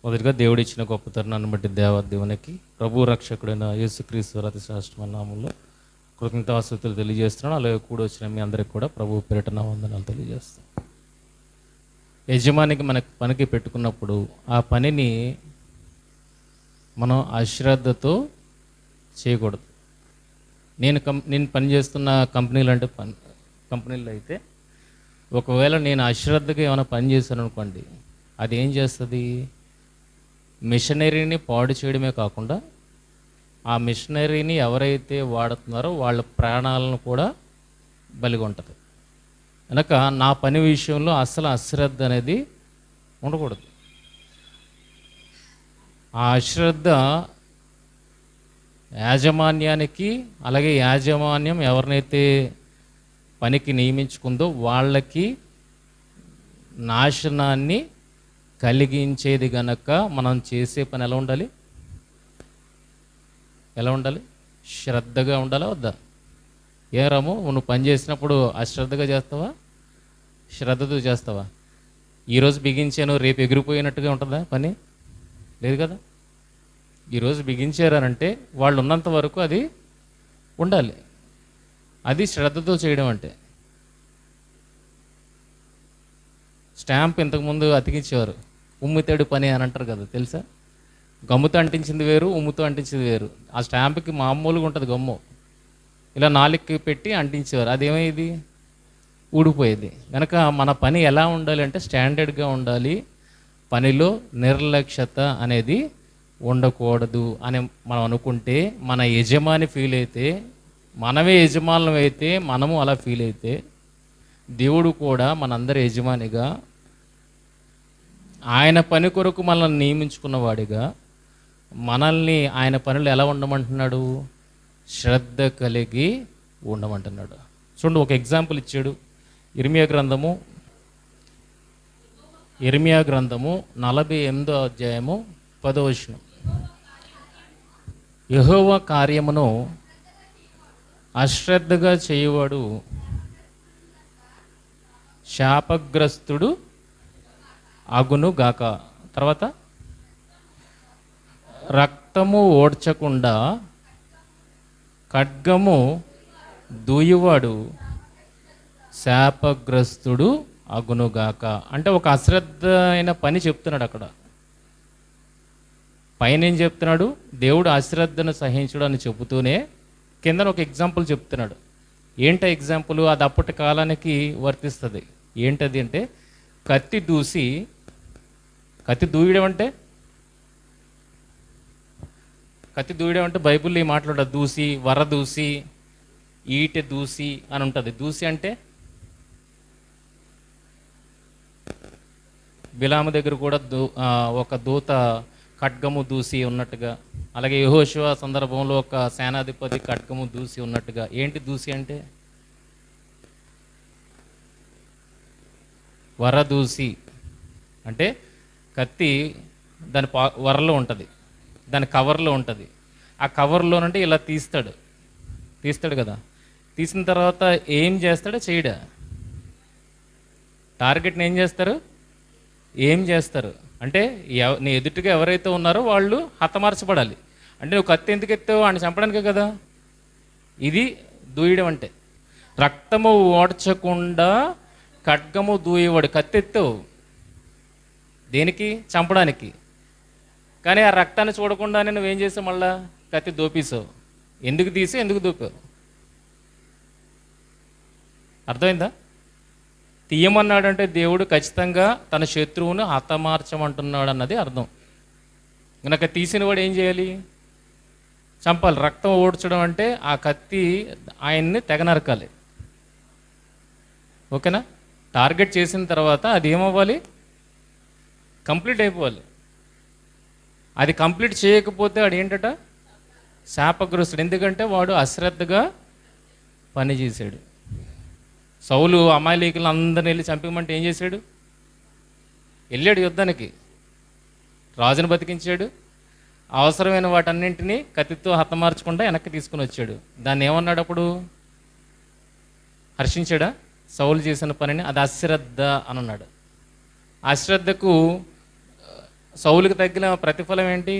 మొదటిగా దేవుడు ఇచ్చిన గొప్ప తరుణాన్ని బట్టి దేవునికి ప్రభు రక్షకుడైన యేసుక్రీస్తు అతి శ్రేష్టమైన నామంలో కృతజ్ఞతాస్తుతులు తెలియజేస్తున్నాను. అలాగే కూడా వచ్చిన మీ అందరికి కూడా ప్రభు పేరిట నా వందనాలు తెలియజేస్తాను. యజమానికి మనకి పనికి పెట్టుకున్నప్పుడు ఆ పనిని మనం అశ్రద్ధతో చేయకూడదు. నేను పనిచేస్తున్న కంపెనీలో అయితే ఒకవేళ నేను అశ్రద్ధగా ఏమైనా పని చేశాను అనుకోండి, అది ఏం చేస్తుంది? మిషనరీని పాడు చేయడమే కాకుండా ఆ మిషనరీని ఎవరైతే వాడుతున్నారో వాళ్ళ ప్రాణాలను కూడా బలిగొంటుంది. కనుక నా పని విషయంలో అసలు అశ్రద్ధ అనేది ఉండకూడదు. ఆ అశ్రద్ధ యాజమాన్యానికి, అలాగే యాజమాన్యం ఎవరినైతే పనికి నియమించుకుందో వాళ్ళకి నాశనాన్ని కలిగించేది గనక మనం చేసే పని ఎలా ఉండాలి? శ్రద్ధగా ఉండాలా వద్దా? ఏ రాము, నువ్వు పని చేసినప్పుడు అశ్రద్ధగా చేస్తావా, శ్రద్ధతో చేస్తావా? ఈరోజు బిగించాను రేపు ఎగిరిపోయినట్టుగా ఉంటుందా పని? లేదు కదా. ఈరోజు బిగించారనంటే వాళ్ళు ఉన్నంత వరకు అది ఉండాలి. అది శ్రద్ధతో చేయడం అంటే. స్టాంప్ ఇంతకుముందు అతికించేవారు, ఉమ్మితేడు పని అని అంటారు కదా, తెలుసా? గమ్ముతో అంటించింది వేరు, ఉమ్ముతో అంటించింది వేరు. ఆ స్టాంప్కి మామూలుగా ఉంటుంది గమ్ము, ఇలా నాలుగుకి పెట్టి అంటించేవారు. అదేమైంది? ఊడిపోయేది. కనుక మన పని ఎలా ఉండాలి అంటే స్టాండర్డ్గా ఉండాలి. పనిలో నిర్లక్ష్యత అనేది ఉండకూడదు అని మనం అనుకుంటే, మన యజమాని ఫీల్ అయితే, మనమే యజమానులం అయితే, మనము అలా ఫీల్ అయితే, దేవుడు కూడా మనందరి యజమానిగా, ఆయన పని కొరకు మనల్ని నియమించుకున్నవాడిగా మనల్ని ఆయన పనులు ఎలా ఉండమంటున్నాడు? శ్రద్ధ కలిగి ఉండమంటున్నాడు. చూడండి, ఒక ఎగ్జాంపుల్ ఇచ్చాడు. ఇర్మియా గ్రంథము 48వ అధ్యాయము 10వ వచనం. యెహోవా కార్యమును అశ్రద్ధగా చేయువాడు శాపగ్రస్తుడు అగును గాక. తర్వాత, రక్తము ఓడ్చకుండా ఖడ్గము దూయువాడు శాపగ్రస్తుడు అగునుగాక. అంటే ఒక అశ్రద్ధ అయిన పని చెప్తున్నాడు అక్కడ. పైన ఏం చెప్తున్నాడు? దేవుడు అశ్రద్ధను సహించడు అని చెబుతూనే కింద ఒక ఎగ్జాంపుల్ చెప్తున్నాడు. ఏంట ఎగ్జాంపుల్? అది అప్పటి కాలానికి వర్తిస్తుంది. ఏంటది అంటే, కత్తి దూయడం అంటే బైబిల్లో ఈ మాట్లాడ దూసి, వర దూసి, ఈటె దూసి అని ఉంటుంది. దూసి అంటే బిలాము దగ్గర కూడా ఒక దూత ఖడ్గము దూసి ఉన్నట్టుగా, అలాగే యెహోషువ సందర్భంలో ఒక సేనాధిపతి ఖడ్గము దూసి ఉన్నట్టుగా. ఏంటి దూసి అంటే? వర దూసి అంటే కత్తి దాని వరలో ఉంటుంది, దాని కవర్లో ఉంటుంది. ఆ కవర్లో నుండి ఇలా తీస్తాడు కదా. తీసిన తర్వాత ఏం చేస్తాడో చేయడా? టార్గెట్ని ఏం చేస్తారు అంటే నీ ఎదుటిగా ఎవరైతే ఉన్నారో వాళ్ళు హతమార్చబడాలి. అంటే నువ్వు కత్తి ఎందుకు ఎత్తావు? అని చంపడానికే కదా. ఇది దూయడం అంటే. రక్తము ఓడ్చకుండా ఖడ్గము దూయేవాడు. కత్తి ఎత్తావు దేనికి? చంపడానికి. కానీ ఆ రక్తాన్ని చూడకుండానే నువ్వేం చేసావు? మళ్ళా కత్తి దూపేసావు. ఎందుకు దూపావు? అర్థమైందా? తీయమన్నాడంటే దేవుడు ఖచ్చితంగా తన శత్రువును హతమార్చమంటున్నాడు అన్నది అర్థం. కనుక తీసిన వాడు ఏం చేయాలి? చంపాలి. రక్తం ఓడ్చడం అంటే ఆ కత్తి ఆయన్ని తెగ నరకాలి. ఓకేనా? టార్గెట్ చేసిన తర్వాత అది ఏమవ్వాలి? కంప్లీట్ అయిపోవాలి. అది కంప్లీట్ చేయకపోతే వాడు ఏంటట? శాపగ్రస్తుడు. ఎందుకంటే వాడు అశ్రద్ధగా పనిచేశాడు. సౌలు అమాలేకులను అందరిని వెళ్ళి చంపమంటే ఏం చేశాడు? వెళ్ళాడు యుద్ధానికి, రాజును బతికించాడు, అవసరమైన వాటన్నింటినీ కత్తితో హతమార్చకుండా వెనక్కి తీసుకుని వచ్చాడు. దాన్ని ఏమన్నాడు అప్పుడు? హర్షించాడా? సౌలు చేసిన పనిని అది అశ్రద్ధ అని అన్నాడు. అశ్రద్ధకు సౌలుకి తగ్గిన ప్రతిఫలం ఏంటి?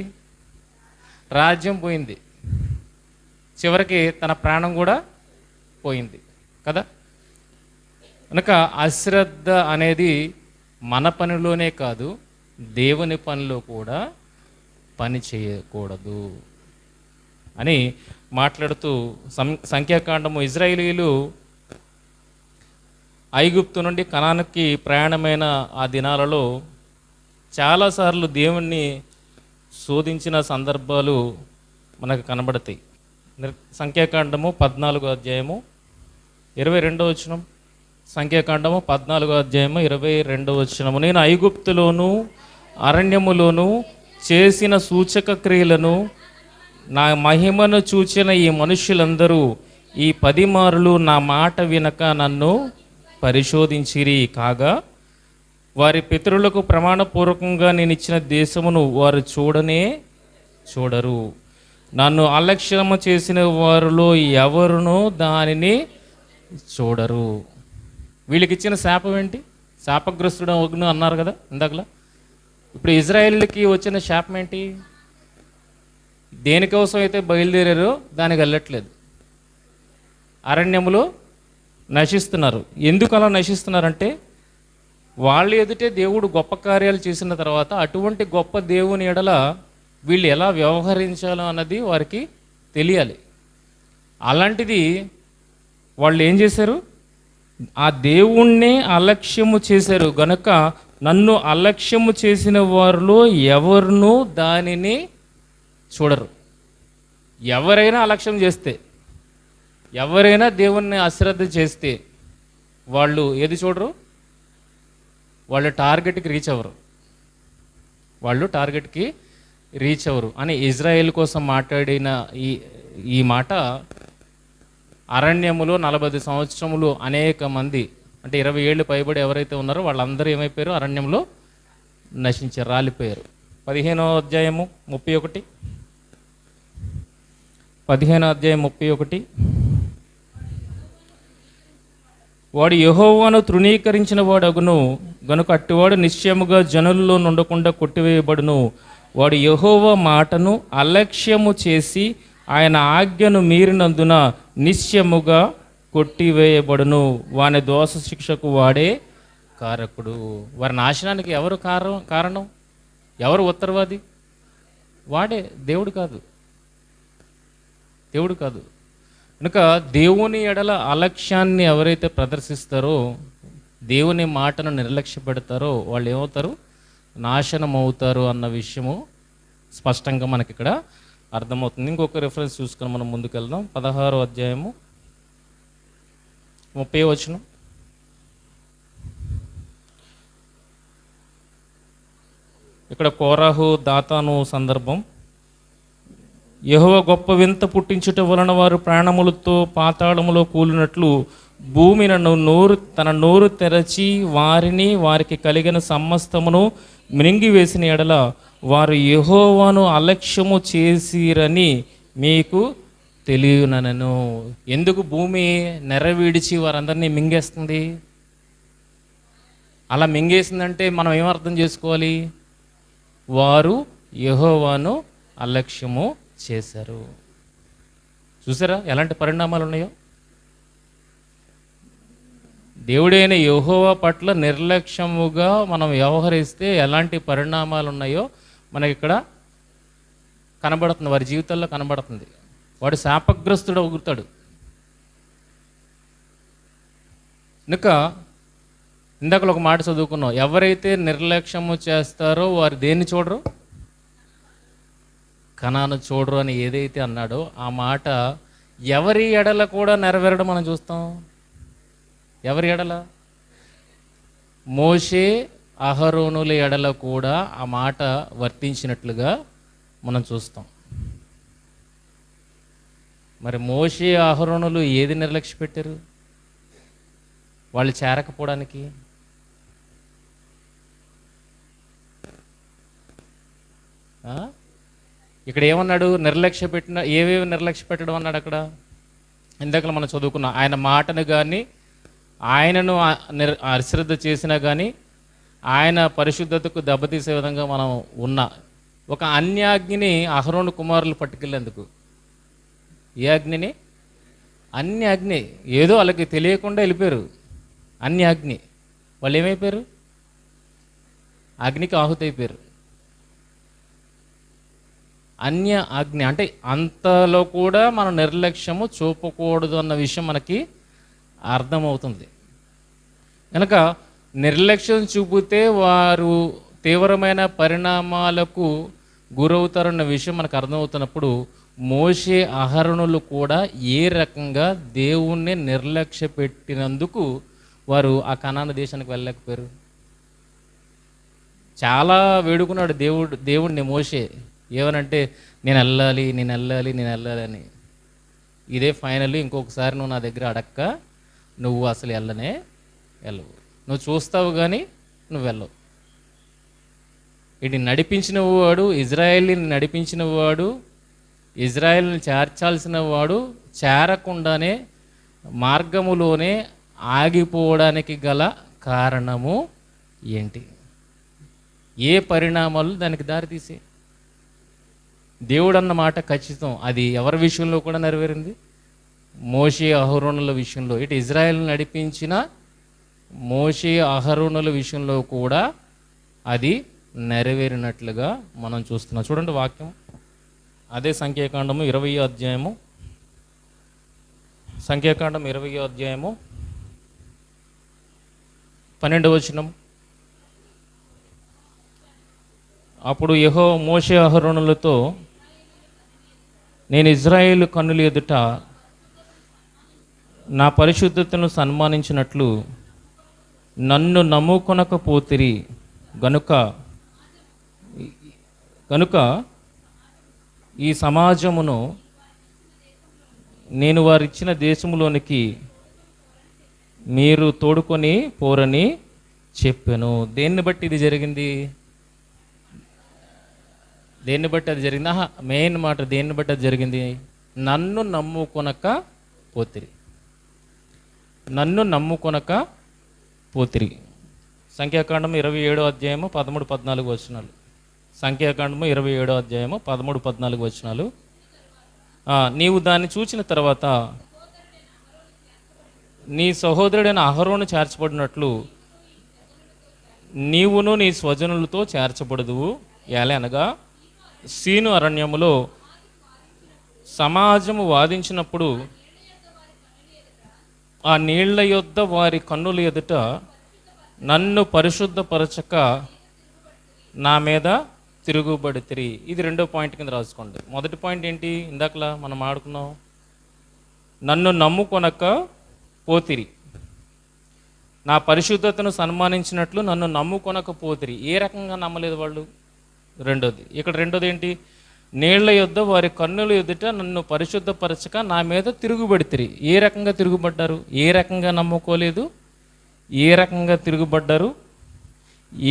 రాజ్యం పోయింది, చివరికి తన ప్రాణం కూడా పోయింది కదా. కనుక అశ్రద్ధ అనేది మన పనిలోనే కాదు, దేవుని పనిలో కూడా పని చేయకూడదు అని మాట్లాడుతూ సంఖ్యాకాండము, ఇజ్రాయేలీలు ఐగుప్తు నుండి కనానుకి ప్రయాణమైన ఆ దినాలలో చాలాసార్లు దేవుణ్ణి శోధించిన సందర్భాలు మనకు కనబడతాయి. సంఖ్యాకాండము 14వ అధ్యాయము 22వ వచనం. సంఖ్యాకాండము 14వ అధ్యాయము 22వ వచనము. నేను ఐగుప్తులోను అరణ్యములోను చేసిన సూచక క్రియలను నా మహిమను చూచిన ఈ మనుష్యులందరూ ఈ 10 మారులు నా మాట వినక నన్ను పరిశోధించిరి. కాగా వారి పితరులకు ప్రమాణపూర్వకంగా నేను ఇచ్చిన దేశమును వారు చూడరు. నన్ను అలక్ష్యము చేసిన వారిలో ఎవరునూ దానిని చూడరు. వీళ్ళకి ఇచ్చిన శాపం ఏంటి? శాపగ్రస్తుడు అగ్ను అన్నారు కదా ఇందాకలా. ఇప్పుడు ఇజ్రాయేలుకి వచ్చిన శాపం ఏంటి? దేనికోసం అయితే బయలుదేరారో దానికి వెళ్ళట్లేదు, అరణ్యములో నశిస్తున్నారు. ఎందుకు అలా నశిస్తున్నారంటే వాళ్ళ ఎదుటే దేవుడు గొప్ప కార్యాలు చేసిన తర్వాత అటువంటి గొప్ప దేవుని ఎడల వీళ్ళు ఎలా వ్యవహరించాలో అన్నది వారికి తెలియాలి. అలాంటిది వాళ్ళు ఏం చేశారు? ఆ దేవుణ్ణే అలక్ష్యము చేశారు. గనుక నన్ను అలక్ష్యము చేసిన వారిలో ఎవరునూ దానిని చూడరు. ఎవరైనా అలక్ష్యం చేస్తే, ఎవరైనా దేవుణ్ణి అశ్రద్ధ చేస్తే వాళ్ళు ఏది చూడరు? వాళ్ళు టార్గెట్కి రీచ్ అవ్వరు అని ఇజ్రాయేల్ కోసం మాట్లాడిన ఈ మాట అరణ్యములో 40 సంవత్సరములు అనేక మంది, అంటే 20 ఏళ్ళు పైబడి ఎవరైతే ఉన్నారో వాళ్ళందరూ ఏమైపోయారు? అరణ్యంలో నశించారు, రాలిపోయారు. 15వ అధ్యాయము 31. 15వ అధ్యాయం 31. వాడు యెహోవాను తృణీకరించిన వాడగును గనుక అట్టివాడు నిశ్చయముగా జనుల్లో నుండకుండా కొట్టివేయబడును. వాడు యెహోవా మాటను అలక్ష్యము చేసి ఆయన ఆజ్ఞను మీరినందున నిశ్చయముగా కొట్టివేయబడును. వాని దోష శిక్షకు వాడే కారకుడు. వారి నాశనానికి ఎవరు కారణం? ఎవరు ఉత్తరవాది? వాడే, దేవుడు కాదు. కనుక దేవుని ఎడల అలక్ష్యాన్ని ఎవరైతే ప్రదర్శిస్తారో, దేవుని మాటను నిర్లక్ష్య పెడతారో వాళ్ళు ఏమవుతారు? నాశనం అవుతారు అన్న విషయము స్పష్టంగా మనకి ఇక్కడ అర్థమవుతుంది. ఇంకొక రిఫరెన్స్ చూసుకొని మనం ముందుకెళ్దాం. 16వ అధ్యాయము 30వ వచనం. ఇక్కడ కోరాహు దాతాను సందర్భం. యెహోవా గొప్ప వింత పుట్టించుట వలన వారు ప్రాణములతో పాతాళములో కూలినట్లు భూమి తన నోరు తెరచి వారికి కలిగిన సమస్తమును మృంగివేసిన ఎడల వారు యెహోవాను అలక్ష్యము చేసిరని మీకు తెలియనను. ఎందుకు భూమి నెరవీడిచి వారందరినీ మింగేస్తుంది? అలా మింగేసిందంటే మనం ఏమర్థం చేసుకోవాలి? వారు యెహోవాను అలక్ష్యము చేశారు. చూసారా ఎలాంటి పరిణామాలు ఉన్నాయో? దేవుడైన యెహోవా పట్ల నిర్లక్ష్యముగా మనం వ్యవహరిస్తే ఎలాంటి పరిణామాలు ఉన్నాయో మనకి ఇక్కడ కనబడుతుంది, వారి జీవితాల్లో కనబడుతుంది. వాడు శాపగ్రస్తుడు అవుతాడు. కనుక ఇందాక ఒక మాట చదువుకున్నాం, ఎవరైతే నిర్లక్ష్యము చేస్తారో వారు దేన్ని చూడరు? కనాను చూడరు అని ఏదైతే అన్నాడో ఆ మాట ఎవరి ఎడల కూడా నెరవేరడం మనం చూస్తాం. ఎవరి ఎడల? మోషే అహరోనుల ఎడల కూడా ఆ మాట వర్తించినట్లుగా మనం చూస్తాం. మరి మోషే అహరోనులు ఏది నిర్లక్ష్య పెట్టారు వాళ్ళు చేరకపోవడానికి? ఇక్కడ ఏమన్నాడు? నిర్లక్ష్య పెట్టిన ఏవేవి నిర్లక్ష్య పెట్టడం అన్నాడు అక్కడ. ఇందాక మనం చదువుకున్నాం, ఆయన మాటను కానీ ఆయనను అశ్రద్ధ చేసినా కానీ ఆయన పరిశుద్ధతకు దెబ్బతీసే విధంగా మనం ఉన్న ఒక అన్యాగ్నిని అహరోను కుమారులు పట్టుకెళ్ళేందుకు. ఏ అగ్నిని? అన్య అగ్ని. ఏదో వాళ్ళకి తెలియకుండా వెళ్ళిపోయారు. అన్య అగ్ని. వాళ్ళు ఏమైపోయారు? అగ్నికి ఆహుతి అయిపోయారు. అన్య అగ్ని అంటే అంతలో కూడా మనం నిర్లక్ష్యము చూపకూడదు అన్న విషయం మనకి అర్థమవుతుంది. కనుక నిర్లక్ష్యం చూపితే వారు తీవ్రమైన పరిణామాలకు గురవుతారన్న విషయం మనకు అర్థమవుతున్నప్పుడు మోషే అహరోనులు కూడా ఏ రకంగా దేవుణ్ణి నిర్లక్ష్య పెట్టినందుకు వారు ఆ కనాను దేశానికి వెళ్ళలేకపోయారు. చాలా వేడుకున్నాడు దేవుణ్ణి మోషే. ఏమనంటే నేను వెళ్ళాలి అని. ఇదే ఫైనల్. ఇంకొకసారి నువ్వు నా దగ్గర అడక్క, నువ్వు అసలు వెళ్ళవు. నువ్వు చూస్తావు కానీ నువ్వు వెళ్ళవు. ఇది నడిపించిన వాడు, ఇజ్రాయేల్ని నడిపించిన వాడు, ఇజ్రాయేల్ని చేర్చాల్సిన వాడు చేరకుండానే మార్గములోనే ఆగిపోవడానికి గల కారణము ఏంటి? ఏ పరిణామాలు దానికి దారితీసే? దేవుడు అన్న మాట ఖచ్చితం. అది ఎవరి విషయంలో కూడా నెరవేరింది? మోషే అహరోనుల విషయంలో. ఇటు ఇజ్రాయేల్ నడిపించిన మోషే అహరోనుల విషయంలో కూడా అది నెరవేరినట్లుగా మనం చూస్తున్నాం. చూడండి వాక్యం, అదే సంఖ్యాకాండము 20వ అధ్యాయము, సంఖ్యాకాండం 20వ అధ్యాయము 12వ వచనం. అప్పుడు యెహోవా మోషే అహరోనులతో, నేను ఇజ్రాయేలు కన్నుల ఎదుట నా పరిశుద్ధతను సన్మానించినట్లు నన్ను నమ్ముకొనకపోతిరి గనుక ఈ సమాజమును నేను వారిచ్చిన దేశములోనికి మీరు తోడుకొని పోరని చెప్పాను. దేన్ని బట్టి ఇది జరిగింది? దేన్ని బట్టి అది జరిగింది? మెయిన్ మాట, దేన్ని బట్టి అది జరిగింది? నన్ను నమ్ముకొనక పోతిరి. సంఖ్యాకాండం 27వ అధ్యాయము 13-14 వచనాలు. సంఖ్యాకాండము 27వ అధ్యాయము 13-14 వచనాలు. నీవు దాన్ని చూచిన తర్వాత నీ సహోదరుడైన అహరోను చేర్చబడినట్లు నీవును నీ స్వజనులతో చేర్చబడదువు. అనగా సీను అరణ్యములో సమాజము వాదించినప్పుడు ఆ నీళ్ల యొద్ద వారి కన్నుల ఎదుట నన్ను పరిశుద్ధపరచక నా మీద తిరుగుబడితిరి. ఇది రెండో పాయింట్ కింద రాసుకోండి. మొదటి పాయింట్ ఏంటి? ఇందాకలా మనం ఆడుకున్నాం, నన్ను నమ్ముకొనక పోతిరి. నా పరిశుద్ధతను సన్మానించినట్లు నన్ను నమ్ముకొనకపోతిరి. ఏ రకంగా నమ్మలేదు వాళ్ళు? రెండోది ఏంటి? నీళ్ల యొద్ద వారి కన్నుల ఎదుట నన్ను పరిశుద్ధపరచక నా మీద తిరుగుబడితిరి. ఏ రకంగా తిరుగుబడ్డారు? ఏ రకంగా నమ్ముకోలేదు? ఏ రకంగా తిరుగుబడ్డారు?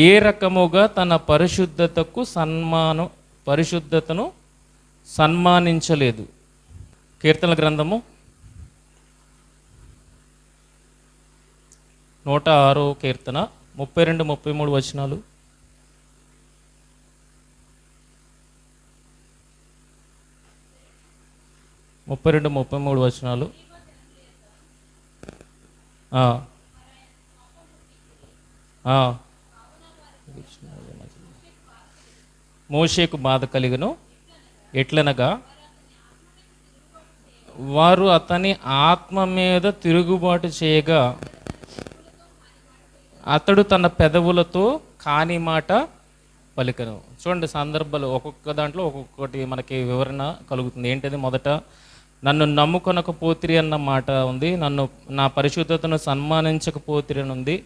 ఏ రకముగా తన పరిశుద్ధతను సన్మానించలేదు. కీర్తనల గ్రంథము 106వ కీర్తన 32-33 వచనాలు. వచనాలు. మోషేకు బాధ కలిగను ఎట్లనగా వారు అతని ఆత్మ మీద తిరుగుబాటు చేయగా అతడు తన పెదవులతో కాని మాట పలికను. చూడండి సందర్భాలు, ఒక్కొక్క దాంట్లో ఒక్కొక్కటి మనకి వివరణ కలుగుతుంది. ఏంటది? మొదట నన్ను నమ్ముకొనకపోతిరి అన్న మాట ఉంది, నా పరిశుద్ధతను సన్మానించకపోతిరి అని ఉంది,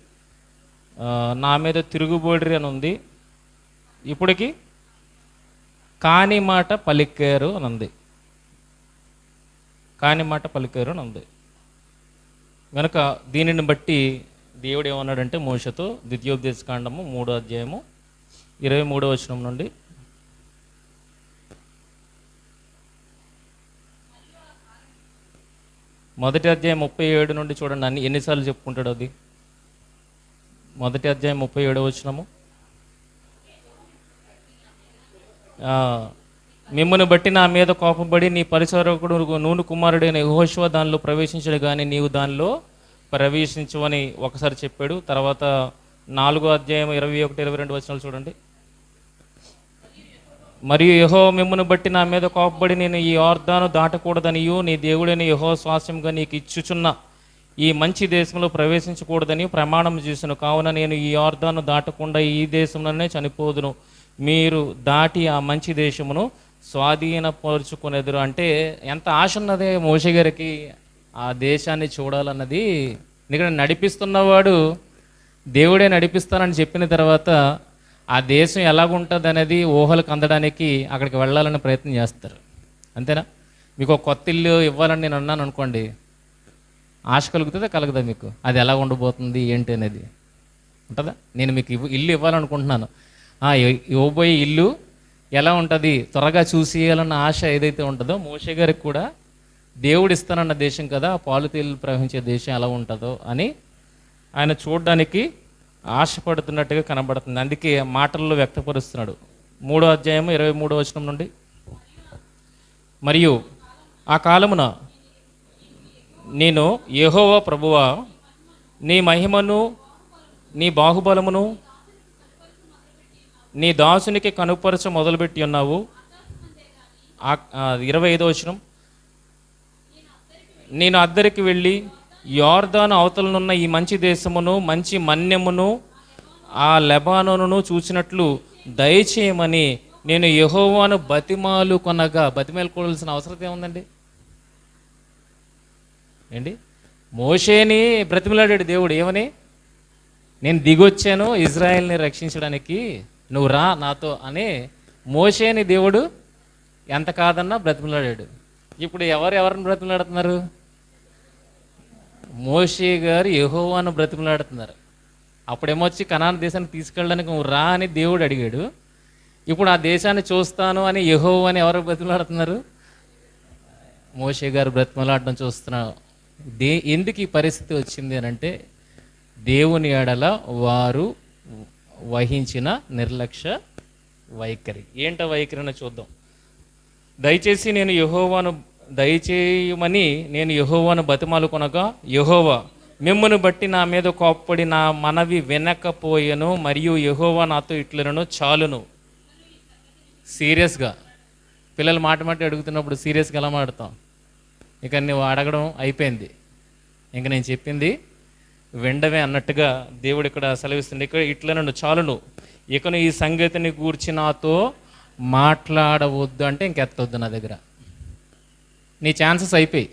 నా మీద తిరుగుబడిరి అని ఉంది, ఇప్పటికి కాని మాట పలికారు అని ఉంది. కనుక దీనిని బట్టి దేవుడు ఏమన్నాడంటే మోషతో, ద్వితీయోపదేశకాండము 3వ అధ్యాయము 23వ వచనం నుండి, మొదటి అధ్యాయం 37 నుండి చూడండి. ఎన్నిసార్లు చెప్పుకుంటాడు అది? మొదటి అధ్యాయం 37వ వచనము. మిమ్మల్ని బట్టి నా మీద కోపపడి నీ పరిచారకుడు నూను కుమారుడైన యెహోషువ దానిలో ప్రవేశించడు కానీ నీవు దానిలో ప్రవేశించవని ఒకసారి చెప్పాడు. తర్వాత 4వ అధ్యాయం 21, 22 వచనాలు చూడండి. మరియు యెహోవా మిమ్మును బట్టి నా మీద కోపపడి నేను ఈ యొర్దాను దాటకూడదనియు నీ దేవుడైన యెహోవా స్వాస్యంగా నీకు ఇచ్చుచున్న ఈ మంచి దేశంలో ప్రవేశించకూడదని ప్రమాణం చేసిన కావున నేను ఈ యొర్దాను దాటకుండా ఈ దేశంలోనే చనిపోదును. మీరు దాటి ఆ మంచి దేశమును స్వాధీనపరుచుకునేదురు. అంటే ఎంత ఆశ ఉన్నదే మోషే గారికి ఆ దేశాన్ని చూడాలన్నది. ఎందుకంటే నడిపిస్తున్నవాడు దేవుడే నడిపిస్తానని చెప్పిన తర్వాత ఆ దేశం ఎలాగుంటుంది అనేది ఊహలకు అందడానికి అక్కడికి వెళ్ళాలని ప్రయత్నం చేస్తారు. అంతేనా? మీకు ఒక కొత్త ఇల్లు ఇవ్వాలని నేను అన్నాను అనుకోండి, ఆశ కలుగుతుందా కలగదా మీకు? అది ఎలా ఉండబోతుంది ఏంటి అనేది ఉంటుందా? నేను మీకు ఇల్లు ఇవ్వాలనుకుంటున్నాను, ఇవ్వబోయే ఇల్లు ఎలా ఉంటుంది త్వరగా చూసేయాలన్న ఆశ ఏదైతే ఉంటుందో మోషే గారికి కూడా దేవుడు ఇస్తానన్న దేశం కదా, పాలు తేలు ప్రవహించే దేశం ఎలా ఉంటుందో అని ఆయన చూడడానికి ఆశపడుతున్నట్టుగా కనబడుతుంది. అందుకే మాటల్లో వ్యక్తపరుస్తున్నాడు. 3వ అధ్యాయం 23వ వచనం నుండి. మరియు ఆ కాలమున నేను యెహోవా ప్రభువా నీ మహిమను నీ బాహుబలమును నీ దాసునికి కనుపరచ మొదలుపెట్టి ఉన్నావు. 25వ వచనం. నేను అద్దరికి వెళ్ళి యొర్దాను అవతలనున్న ఈ మంచి దేశమును మంచి మన్యమును ఆ లెబానోనును చూసినట్లు దయచేయమని నేను యెహోవాను బతిమాలు కొనగా. బతిమాలుకోవాల్సిన అవసరం ఏముందండి ఏంటి? మోషేని బ్రతిమలాడాడు దేవుడు ఏమని? నేను దిగొచ్చాను ఇజ్రాయెల్ని రక్షించడానికి, నువ్వు రా నాతో అని మోషేని దేవుడు ఎంత కాదన్నా బ్రతిమలాడాడు. ఇప్పుడు ఎవరిని బ్రతిమలాడుతున్నారు? మోషే గారు యెహోవాను బ్రతిమలాడుతున్నారు. అప్పుడేమొచ్చి కనాను దేశాన్ని తీసుకెళ్ళడానికి నువ్వు రా అని దేవుడు అడిగాడు. ఇప్పుడు ఆ దేశాన్ని చూస్తాను అని యెహోవాని ఎవరు బ్రతిమలాడుతున్నారు? మోషే గారు బ్రతిమలాడడం చూస్తున్నావు. ఎందుకు ఈ పరిస్థితి వచ్చింది అని అంటే దేవుని ఎడల వారు వహించిన నిర్లక్ష్య వైఖరి. ఏంటో వైఖరిని చూద్దాం. దయచేయమని నేను యెహోవాను బతిమాలు కొనగా యెహోవా మిమ్మును బట్టి నా మీద కోప్పడి నా మనవి వినకపోయెను మరియు యెహోవా నాతో ఇట్లనను చాలును. సీరియస్గా పిల్లలు మాట అడుగుతున్నప్పుడు సీరియస్గా ఎలా మాడతాం? ఇక నువ్వు అడగడం అయిపోయింది, ఇంక నేను చెప్పింది వినడమే అన్నట్టుగా దేవుడు ఇక్కడ సెలవిస్తుంది. ఇక్కడ ఇట్లనను చాలును, ఇకను ఈ సంగతిని గూర్చి నాతో మాట్లాడవద్దు అంటే ఇంకెత్తవద్దు నా దగ్గర. నీ ఛాన్సెస్ అయిపోయి,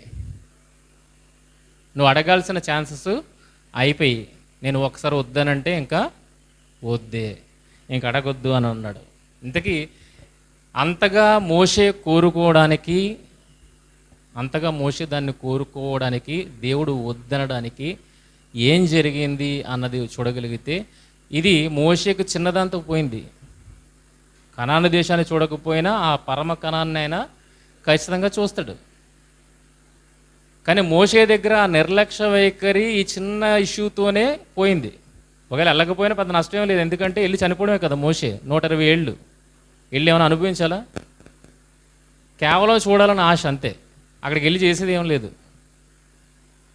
నువ్వు అడగాల్సిన ఛాన్సెస్ అయిపోయి. నేను ఒకసారి వద్దానంటే ఇంకా వద్దే, ఇంక అడగొద్దు అని అన్నాడు. ఇంతకీ అంతగా మోషే దాన్ని కోరుకోవడానికి దేవుడు వద్దనడానికి ఏం జరిగింది అన్నది చూడగలిగితే ఇది మోషేకు చిన్నదాంతో పోయింది. కనాను దేశాన్ని చూడకపోయినా ఆ పరమ కనాన్ని అయినా ఖచ్చితంగా చూస్తాడు. కానీ మోషే దగ్గర ఆ నిర్లక్ష్య వైఖరి ఈ చిన్న ఇష్యూతోనే పోయింది. ఒకవేళ వెళ్ళకపోయినా పెద్ద నష్టం లేదు, ఎందుకంటే వెళ్ళి చనిపోవడమే కదా మోషే. 120 ఏళ్ళు వెళ్ళి ఏమైనా అనుభవించాలా? కేవలం చూడాలని ఆశ అంతే, అక్కడికి వెళ్ళి చేసేది ఏం లేదు.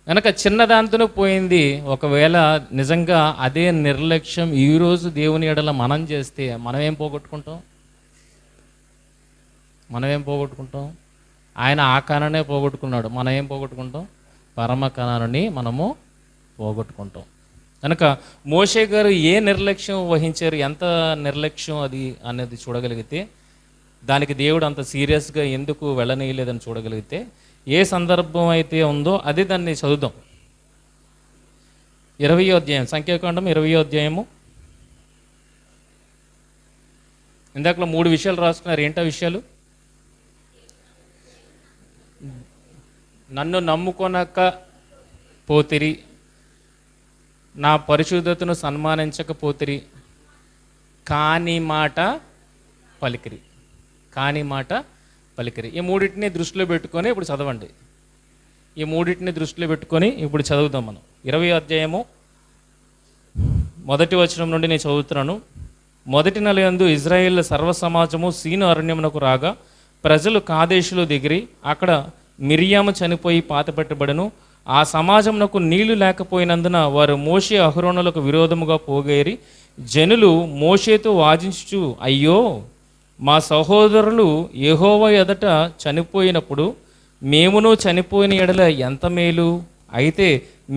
కనుక చిన్నదాంతోనే పోయింది. ఒకవేళ నిజంగా అదే నిర్లక్ష్యం ఈరోజు దేవుని ఎడల మనం చేస్తే మనం ఏం పోగొట్టుకుంటాం? ఆయన ఆ కణాన్నే పోగొట్టుకున్నాడు, మనం ఏం పోగొట్టుకుంటాం? పరమ కణాన్ని మనము పోగొట్టుకుంటాం. కనుక మోషే గారు ఏ నిర్లక్ష్యం వహించారు, ఎంత నిర్లక్ష్యం అది అనేది చూడగలిగితే, దానికి దేవుడు అంత సీరియస్గా ఎందుకు వెళ్ళనీయలేదని చూడగలిగితే, ఏ సందర్భం అయితే ఉందో అదే దాన్ని చదువుదాం. 20వ అధ్యాయం, సంఖ్యాకాండం 20వ అధ్యాయము. ఇందాకలో 3 విషయాలు రాసుకున్నారు. ఏంటో విషయాలు? నన్ను నమ్ముకొనక పోతిరి, నా పరిశుద్ధతను సన్మానించకపోతిరి, కాని మాట పలికిరి. ఈ మూడింటిని దృష్టిలో పెట్టుకొని ఇప్పుడు చదవండి. ఈ మూడింటిని దృష్టిలో పెట్టుకొని ఇప్పుడు చదువుదాం మనం. 20వ అధ్యాయము మొదటి వచనం నుండి నేను చదువుతున్నాను. మొదటి నెల యందు ఇజ్రాయేల్ సర్వ సమాజము సీను అరణ్యమునకు రాగా ప్రజలు కాదేశులో దిగిరి. అక్కడ మిరియాము చనిపోయి పాతపెట్టబడెను. ఆ సమాజమునకు నీళ్లు లేకపోయినందున వారు మోషే అహరోనులకు విరోధముగా పోగేరి జనులు మోషేతో వాదించుచు, అయ్యో, మా సహోదరులు యెహోవా ఎదుట చనిపోయినప్పుడు మేమును చనిపోయిన ఎడల ఎంత మేలు. అయితే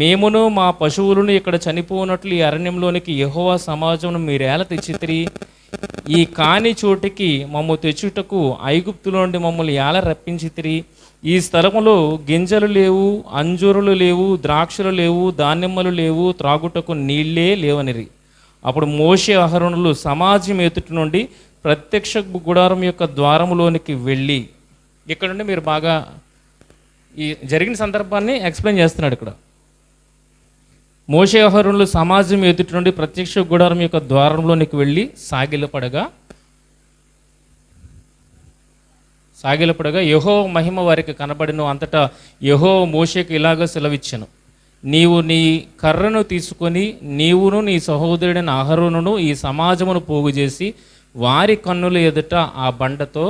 మేమును మా పశువులను ఇక్కడ చనిపోనట్లు ఈ అరణ్యంలోనికి యెహోవా సమాజమును మీరేలా తెచ్చితిరి? ఈ కాని చోటికి మమ్ము తెచ్చుటకు ఐగుప్తులో నుండి మమ్మల్ని ఎలా రప్పించితిరి? ఈ స్థలములో గింజలు లేవు, అంజూరులు లేవు, ద్రాక్షలు లేవు, దానిమ్మలు లేవు, త్రాగుటకు నీళ్ళే లేవనిరి. అప్పుడు మోషే అహరోనులు సమాజం ఎదుటి నుండి ప్రత్యక్ష గుడారం యొక్క ద్వారములోనికి వెళ్ళి, ఇక్కడ నుండి మీరు బాగా ఈ జరిగిన సందర్భాన్ని ఎక్స్ప్లెయిన్ చేస్తున్నాడు ఇక్కడ. మోషే అహరోనులు సమాజం ఎదుటి నుండి ప్రత్యక్ష గుడారం యొక్క ద్వారంలోనికి వెళ్ళి సాగిలపడగా యెహోవా మహిమ వారికి కనబడిను. అంతటా యెహోవా మోషేకు ఇలాగ సెలవిచ్చెను, నీవు నీ కర్రను తీసుకొని నీవును నీ సహోదరుడైన అహరోనును ఈ సమాజమును పోగు చేసి వారి కన్నుల ఎదుట ఆ బండతో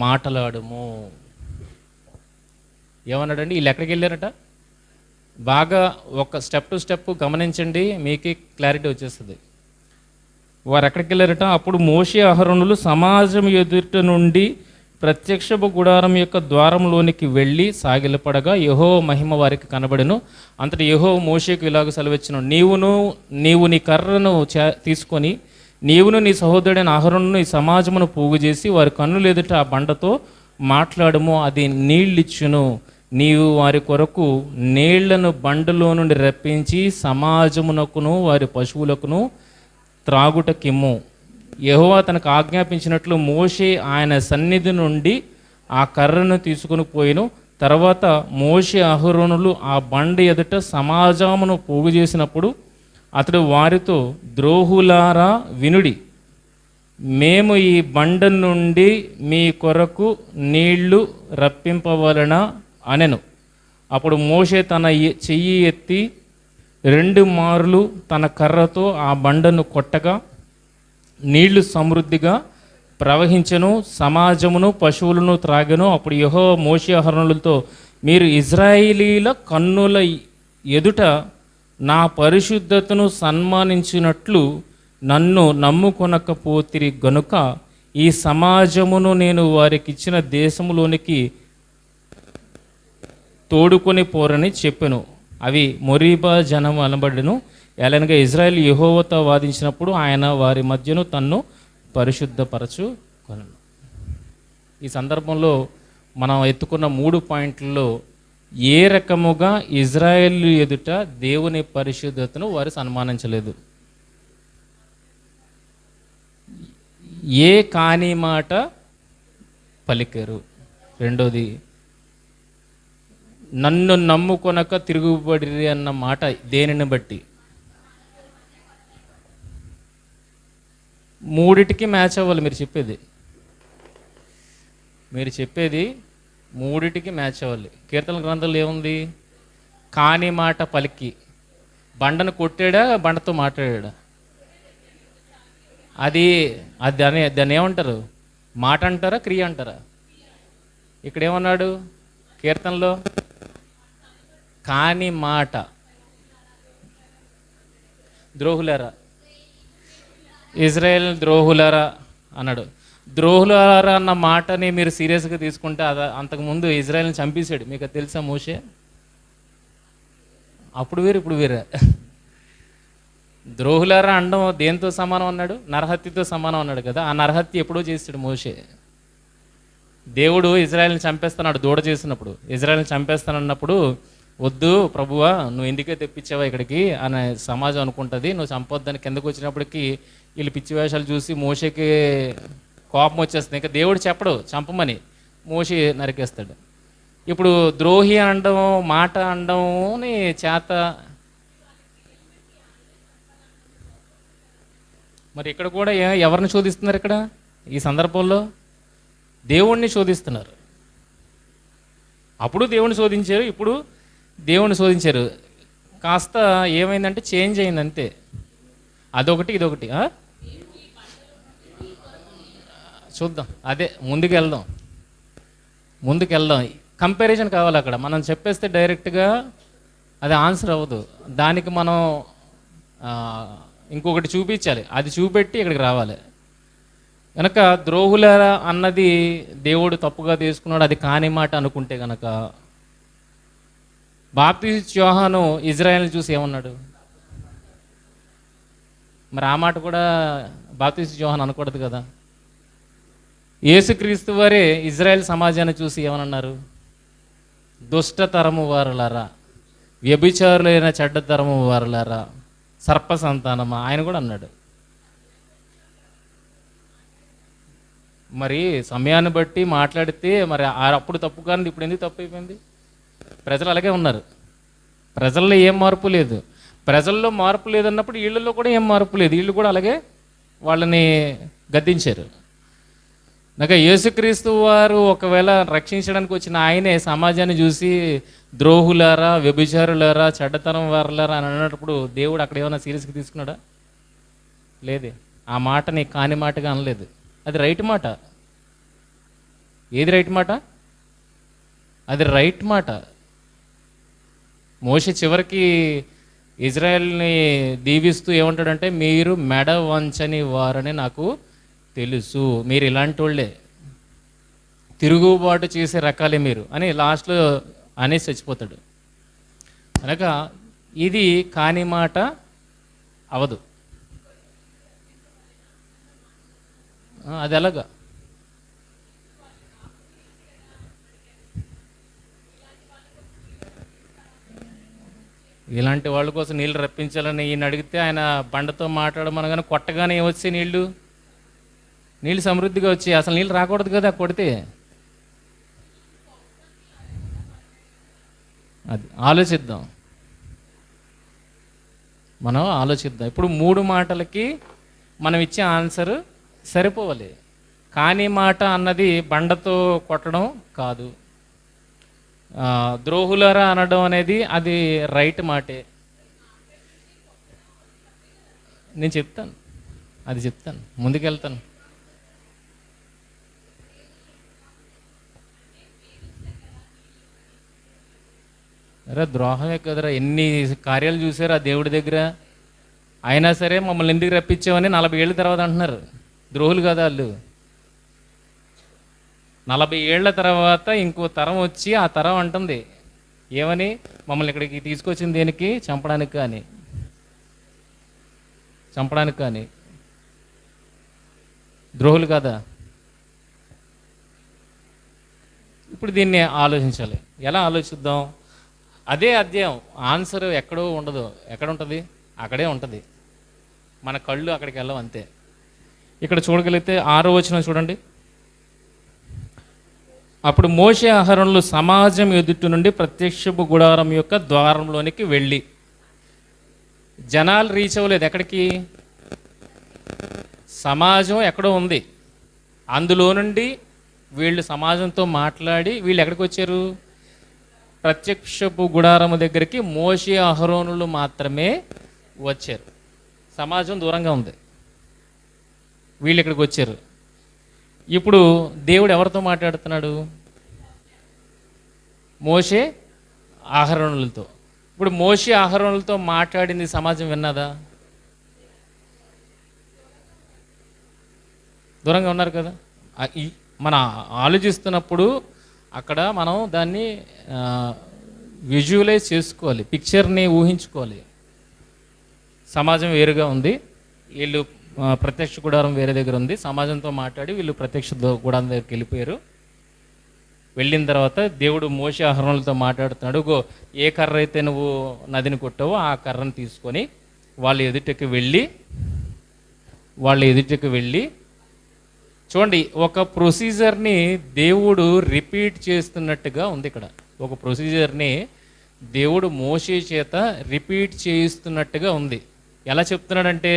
మాటలాడుము. ఏమన్నాడండి? వీళ్ళు ఎక్కడికి వెళ్ళారట? బాగా ఒక స్టెప్ టు స్టెప్ గమనించండి, మీకే క్లారిటీ వచ్చేస్తుంది. వారు ఎక్కడికి వెళ్ళారట? అప్పుడు మోషే అహరోనులు సమాజం ఎదుట నుండి ప్రత్యక్ష గుడారం యొక్క ద్వారంలోనికి వెళ్ళి సాగిలపడగా యెహోవా మహిమ వారికి కనబడెను. అంతటి యెహోవా మోషేకు ఇలాగ సెలవిచ్చెను, నీవు నీ కర్రను తీసుకొని నీవును నీ సహోదరుడైన అహరోనును ఈ సమాజమును పోగు చేసి వారి కన్నులు ఎదుట ఆ బండతో మాట్లాడము, అది నీళ్ళిచ్చును. నీవు వారి కొరకు నీళ్లను బండలో నుండి రప్పించి సమాజమునకును వారి పశువులకును త్రాగుటకిమ్ము. యెహోవా తనకు ఆజ్ఞాపించినట్లు మోషే ఆయన సన్నిధి నుండి ఆ కర్రను తీసుకుని పోయిను. తర్వాత మోషే అహరోనులు ఆ బండ ఎదుట సమాజమును పోగు చేసినప్పుడు అతడు వారితో, ద్రోహులారా వినుడి, మేము ఈ బండ నుండి మీ కొరకు నీళ్లు రప్పింపవలన అనెను. అప్పుడు మోషే తన చెయ్యి ఎత్తి 2 మార్లు తన కర్రతో ఆ బండను కొట్టగా నీళ్లు సమృద్ధిగా ప్రవహించెను, సమాజమును పశువులను త్రాగెను. అప్పుడు యెహోవా మోషే అహరోనులతో, మీరు ఇశ్రాయేలీల కన్నుల ఎదుట నా పరిశుద్ధతను సన్మానించినట్లు నన్ను నమ్ముకొనకపోతిరి గనుక ఈ సమాజమును నేను వారికిచ్చిన దేశములోనికి తోడుకొని పోరని చెప్పెను. అవి మొరీబా జనం అనబడెను. ఎలానగా ఇజ్రాయెల్ యెహోవాతో వాదించినప్పుడు ఆయన వారి మధ్యను తన్ను పరిశుద్ధపరచుకొనెను. ఈ సందర్భంలో మనం ఎత్తుకున్న 3 పాయింట్లలో ఏ రకముగా ఇజ్రాయెల్ ఎదుట దేవుని పరిశుద్ధతను వారు సన్మానించలేదు, ఏ కాని మాట పలికారు, రెండోది నన్ను నమ్ముకొనక తిరుగుబడిరి అన్న మాట దేనిని బట్టి, మూడిటికి మ్యాచ్ అవ్వాలి. మీరు చెప్పేది మూడిటికి మ్యాచ్ అవ్వాలి. కీర్తన గ్రంథంలో ఏముంది? కాని మాట పలికి బండను కొట్టాడా, బండతో మాట్లాడా? అది దాన్ని ఏమంటారు? మాట అంటారా, క్రియ అంటారా? ఇక్కడ ఏమన్నాడు కీర్తనలో? కాని మాట. ద్రోహులారా, ఇజ్రాయేల్ ద్రోహులారా అన్నాడు. ద్రోహులారా అన్న మాటని మీరు సీరియస్గా తీసుకుంటే అంతకుముందు ఇజ్రాయేల్ని చంపేశాడు. మీకు అది తెలుసా? మోషే అప్పుడు వేరు ఇప్పుడు వేరే. ద్రోహులారా అనడం దేంతో సమానం అన్నాడు? నరహత్యతో సమానం అన్నాడు కదా. ఆ నరహత్య ఎప్పుడో చేసాడు మోషే. దేవుడు ఇజ్రాయేల్ని చంపేస్తున్నాడు దూడ చేసినప్పుడు. ఇజ్రాయేల్ని చంపేస్తానన్నప్పుడు, వద్దు ప్రభువా, నువ్వు ఎందుకే తెప్పించావా ఇక్కడికి అనే సమాజం అనుకుంటుంది. నువ్వు చంపొద్దని కిందకు వచ్చినప్పటికీ వీళ్ళు పిచ్చి వేషాలు చూసి మోషేకి కోపం వచ్చేస్తుంది. ఇంకా దేవుడు చెప్పడు చంపమని, మోషే నరికేస్తాడు. ఇప్పుడు ద్రోహి అనడం, మాట అనడం చేత. మరి ఇక్కడ కూడా ఎవరిని శోధిస్తున్నారు? ఇక్కడ ఈ సందర్భంలో దేవుణ్ణి శోధిస్తున్నారు. అప్పుడు దేవుణ్ణి శోధించారు, ఇప్పుడు దేవుణ్ణి శోధించారు. కాస్త ఏమైందంటే చేంజ్ అయింది అంతే. అదొకటి ఇదొకటి. చూద్దాం, అదే ముందుకెళ్దాం. కంపారిజన్ కావాలి అక్కడ. మనం చెప్పేస్తే డైరెక్ట్గా అది ఆన్సర్ అవ్వదు. దానికి మనం ఇంకొకటి చూపించాలి, అది చూపెట్టి ఇక్కడికి రావాలి. కనుక ద్రోహుల అన్నది దేవుడు తప్పుగా తీసుకున్నాడు, అది కాని మాట అనుకుంటే కనుక, బాప్తిస్మ యోహాను ఇజ్రాయెల్ని చూసి ఏమన్నాడు? మరి ఆ మాట కూడా బాప్తిస్మ యోహాను అనకూడదు కదా. యేసుక్రీస్తు వారే ఇజ్రాయెల్ సమాజాన్ని చూసి ఏమన్నారు? దుష్టతరము వారులారా, వ్యభిచారులైన చెడ్డతరము వారులారా, సర్ప సంతానమా, ఆయన కూడా అన్నాడు. మరి సమయాన్ని బట్టి మాట్లాడితే మరి అప్పుడు తప్పు కానీ ఇప్పుడు ఎందుకు తప్పు అయిపోయింది? ప్రజలు అలాగే ఉన్నారు. ప్రజల్లో ఏం మార్పు లేదు. ప్రజల్లో మార్పు లేదన్నప్పుడు వీళ్ళల్లో కూడా ఏం మార్పు లేదు. వీళ్ళు కూడా అలాగే వాళ్ళని గద్దించారు. నాకు యేసుక్రీస్తు వారు ఒకవేళ రక్షించడానికి వచ్చిన ఆయనే సమాజాన్ని చూసి ద్రోహులారా, వ్యభిచారులారా, చెడ్డతనం వారులారా అని అన్నప్పుడు దేవుడు అక్కడ ఏమైనా సీరియస్గా తీసుకున్నాడా? లేదే. ఆ మాటని కాని మాటగా అనలేదు. అది రైట్ మాట. ఏది రైట్ మాట? అది రైట్ మాట. మోషే చివరికి ఇజ్రాయెల్ని దీవిస్తూ ఏమంటాడంటే, మీరు మెడ వంచని వారని నాకు తెలుసు, మీరు ఇలాంటి వాళ్ళే, తిరుగుబాటు చేసే రకాలే మీరు అని లాస్ట్లో అనేసి చచ్చిపోతాడు. అనగా ఇది కాని మాట అవదు. అది ఎలాగా? ఇలాంటి వాళ్ళ కోసం నీళ్ళు రప్పించాలని ఈయన అడిగితే ఆయన బండతో మాట్లాడమనగానే కొట్టగానే ఏమొచ్చే నీళ్ళు సమృద్ధిగా వచ్చి, అసలు నీళ్ళు రాకూడదు కదా కొడితే. అది ఆలోచిద్దాం, మనం ఆలోచిద్దాం. ఇప్పుడు 3 మాటలకి మనం ఇచ్చే ఆన్సర్ సరిపోవాలి. కాని మాట అన్నది బండతో కొట్టడం కాదు. ద్రోహులరా అనడం అనేది అది రైట్ మాటే. నేను చెప్తాను, అది చెప్తాను, ముందుకెళ్తాను. అరే ద్రోహమే కదరా, ఎన్ని కార్యాలు చూసారు ఆ దేవుడి దగ్గర. అయినా సరే మమ్మల్ని ఎందుకు రప్పించామని 40 ఏళ్ళ తర్వాత అంటున్నారు. ద్రోహులు కదా వాళ్ళు. 40 ఏళ్ల తర్వాత ఇంకో తరం వచ్చి ఆ తరం అంటుంది ఏమని? మమ్మల్ని ఇక్కడికి తీసుకొచ్చింది దేనికి? చంపడానికి కానీ. ద్రోహులు కదా. ఇప్పుడు దీన్ని ఆలోచించాలి. ఎలా ఆలోచిద్దాం? అదే అధ్యాయం, ఆన్సర్ ఎక్కడో ఉండదు. ఎక్కడ ఉంటుంది? అక్కడే ఉంటుంది. మన కళ్ళు అక్కడికి వెళ్ళవు అంతే. ఇక్కడ చూడగలిగితే 6వ వచనం చూడండి. అప్పుడు మోషే అహరోనులు సమాజం ఎదుటి నుండి ప్రత్యక్షపు గుడారం యొక్క ద్వారంలోనికి వెళ్ళి, జనాలు రీచ్ అవ్వలేదు. ఎక్కడికి? సమాజం ఎక్కడో ఉంది, అందులో నుండి వీళ్ళు సమాజంతో మాట్లాడి వీళ్ళు ఎక్కడికి వచ్చారు? ప్రత్యక్షపు గుడారము దగ్గరికి మోషే అహరోనులు మాత్రమే వచ్చారు. సమాజం దూరంగా ఉంది, వీళ్ళు ఇక్కడికి వచ్చారు. ఇప్పుడు దేవుడు ఎవరితో మాట్లాడుతున్నాడు? మోషే అహరోనులతో. ఇప్పుడు మోషే అహరోనులతో మాట్లాడింది సమాజం విన్నదా? దూరంగా ఉన్నారు కదా. మన ఆలోచిస్తున్నప్పుడు అక్కడ మనం దాన్ని విజువలైజ్ చేసుకోవాలి, పిక్చర్ని ఊహించుకోవాలి. సమాజం వేరుగా ఉంది, వీళ్ళు ప్రత్యక్ష గుడారం వేరే దగ్గర ఉంది. సమాజంతో మాట్లాడి వీళ్ళు ప్రత్యక్ష గుడారం దగ్గరికి వెళ్ళిపోయారు. వెళ్ళిన తర్వాత దేవుడు మోషే అహరోనులతో మాట్లాడుతున్నాడు. ఏ కర్ర అయితే నువ్వు నదిని కొట్టావో ఆ కర్రను తీసుకొని వాళ్ళ ఎదుటకి వెళ్ళి చూడండి, ఒక ప్రొసీజర్ని దేవుడు రిపీట్ చేస్తున్నట్టుగా ఉంది. ఇక్కడ ఒక ప్రొసీజర్ని దేవుడు మోషే చేత రిపీట్ చేయిస్తున్నట్టుగా ఉంది. ఎలా చెప్తున్నాడంటే,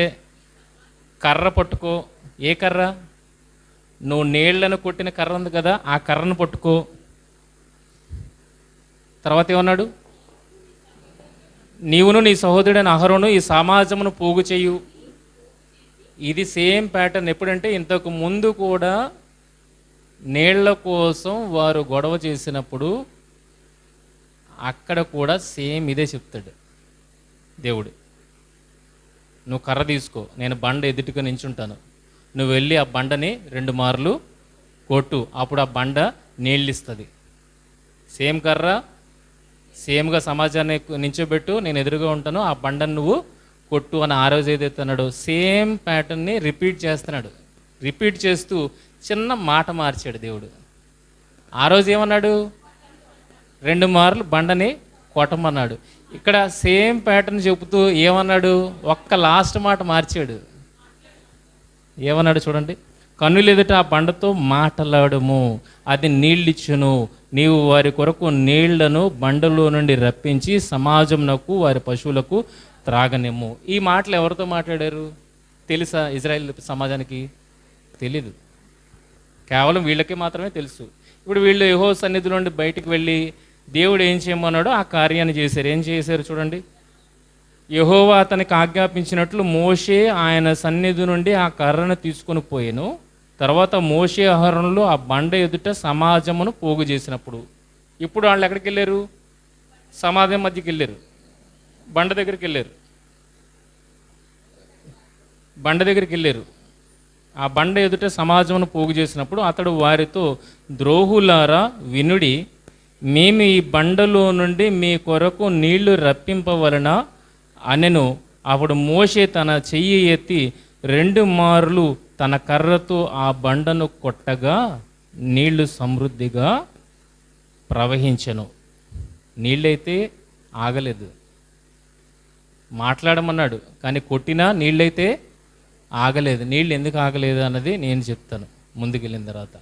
కర్ర పట్టుకో. ఏ కర్ర? నువ్వు నీళ్లను కొట్టిన కర్ర ఉంది కదా, ఆ కర్రను పట్టుకో. తర్వాత ఏమన్నాడు? నీవును నీ సహోదరుడైన అహరోను ఈ సమాజమును పోగు చేయు. ఇది సేమ్ ప్యాటర్న్ ఎప్పుడంటే ఇంతకు ముందు కూడా నీళ్ల కోసం వారు గొడవ చేసినప్పుడు అక్కడ కూడా సేమ్ ఇదే చెప్తాడు దేవుడు. నువ్వు కర్ర తీసుకో, నేను బండ ఎదుటిగా నించుంటాను, నువ్వు వెళ్ళి ఆ బండని 2 మార్లు కొట్టు, అప్పుడు ఆ బండ నీళ్ళు ఇస్తుంది. సేమ్ కర్ర, సేమ్గా సమాజాన్ని నించోబెట్టు, నేను ఎదురుగా ఉంటాను, ఆ బండను నువ్వు కొట్టు అని ఆ రోజు ఏదైతే అన్నాడో సేమ్ ప్యాటర్న్ని రిపీట్ చేస్తున్నాడు. రిపీట్ చేస్తూ చిన్న మాట మార్చాడు దేవుడు. ఆ రోజు ఏమన్నాడు? 2 మార్లు బండని కొట్టమన్నాడు. ఇక్కడ సేమ్ ప్యాటర్న్ చెబుతూ ఏమన్నాడు? ఒక్క లాస్ట్ మాట మార్చాడు. ఏమన్నాడు చూడండి, కన్నులు ఎదుట ఆ బండతో మాట్లాడము, అది నీళ్ళిచ్చును, నీవు వారి కొరకు నీళ్లను బండలో నుండి రప్పించి సమాజమునకు వారి పశువులకు త్రాగనిమ్ము. ఈ మాటలు ఎవరితో మాట్లాడారు తెలుసా? ఇజ్రాయెల్ సమాజానికి తెలీదు, కేవలం వీళ్ళకి మాత్రమే తెలుసు. ఇప్పుడు వీళ్ళు యెహోవా సన్నిధి నుండి బయటికి వెళ్ళి దేవుడు ఏం చేయమన్నాడో ఆ కార్యాన్ని చేశారు. ఏం చేశారు చూడండి, యెహోవా అతనికి ఆజ్ఞాపించినట్లు మోషే ఆయన సన్నిధి నుండి ఆ కర్రను తీసుకొని పోయాను. తర్వాత మోషే అహరోనులు ఆ బండ ఎదుట సమాజమును పోగు చేసినప్పుడు, ఇప్పుడు వాళ్ళు ఎక్కడికి వెళ్ళారు? సమాజం మధ్యకి వెళ్ళారు, బండ దగ్గరికి వెళ్ళారు, బండ దగ్గరికి వెళ్ళారు. ఆ బండ ఎదుట సమాజమును పోగు చేసినప్పుడు అతడు వారితో, ద్రోహులారా వినుడి, మేము ఈ బండలో నుండి మీ కొరకు నీళ్లు రప్పింపవలన అనెను. అప్పుడు మోషే తన చెయ్యి ఎత్తి 2 మార్లు తన కర్రతో ఆ బండను కొట్టగా నీళ్లు సమృద్ధిగా ప్రవహించెను. నీళ్ళైతే ఆగలేదు, మాట్లాడమన్నాడు కానీ కొట్టినా నీళ్ళైతే ఆగలేదు. నీళ్ళు ఎందుకు ఆగలేదు అన్నది నేను చెప్తాను ముందుకెళ్ళిన తర్వాత.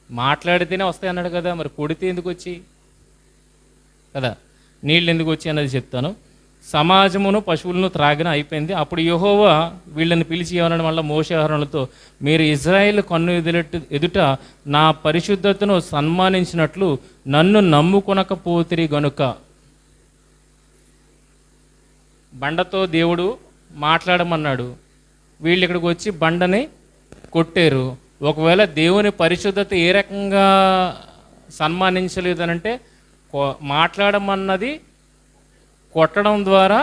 మాట్లాడితేనే వస్తాయి అన్నాడు కదా, మరి కొడితే ఎందుకు వచ్చి కదా, నీళ్ళు ఎందుకు వచ్చి అన్నది చెప్తాను. సమాజమును పశువులను త్రాగిన అయిపోయింది. అప్పుడు యెహోవా వీళ్ళని పిలిచి ఏమన్నాడు మళ్ళీ మోషే అహరోనులతో, మీరు ఇజ్రాయేల్ కన్ను ఎదుట నా పరిశుద్ధతను సన్మానించినట్లు నన్ను నమ్ముకొనకపోతిరి గనుక. బండతో దేవుడు మాట్లాడమన్నాడు, వీళ్ళు ఇక్కడికి వచ్చి బండని కొట్టారు. ఒకవేళ దేవుని పరిశుద్ధత ఏ రకంగా సన్మానించలేదనంటే, మాట్లాడమన్నది కొట్టడం ద్వారా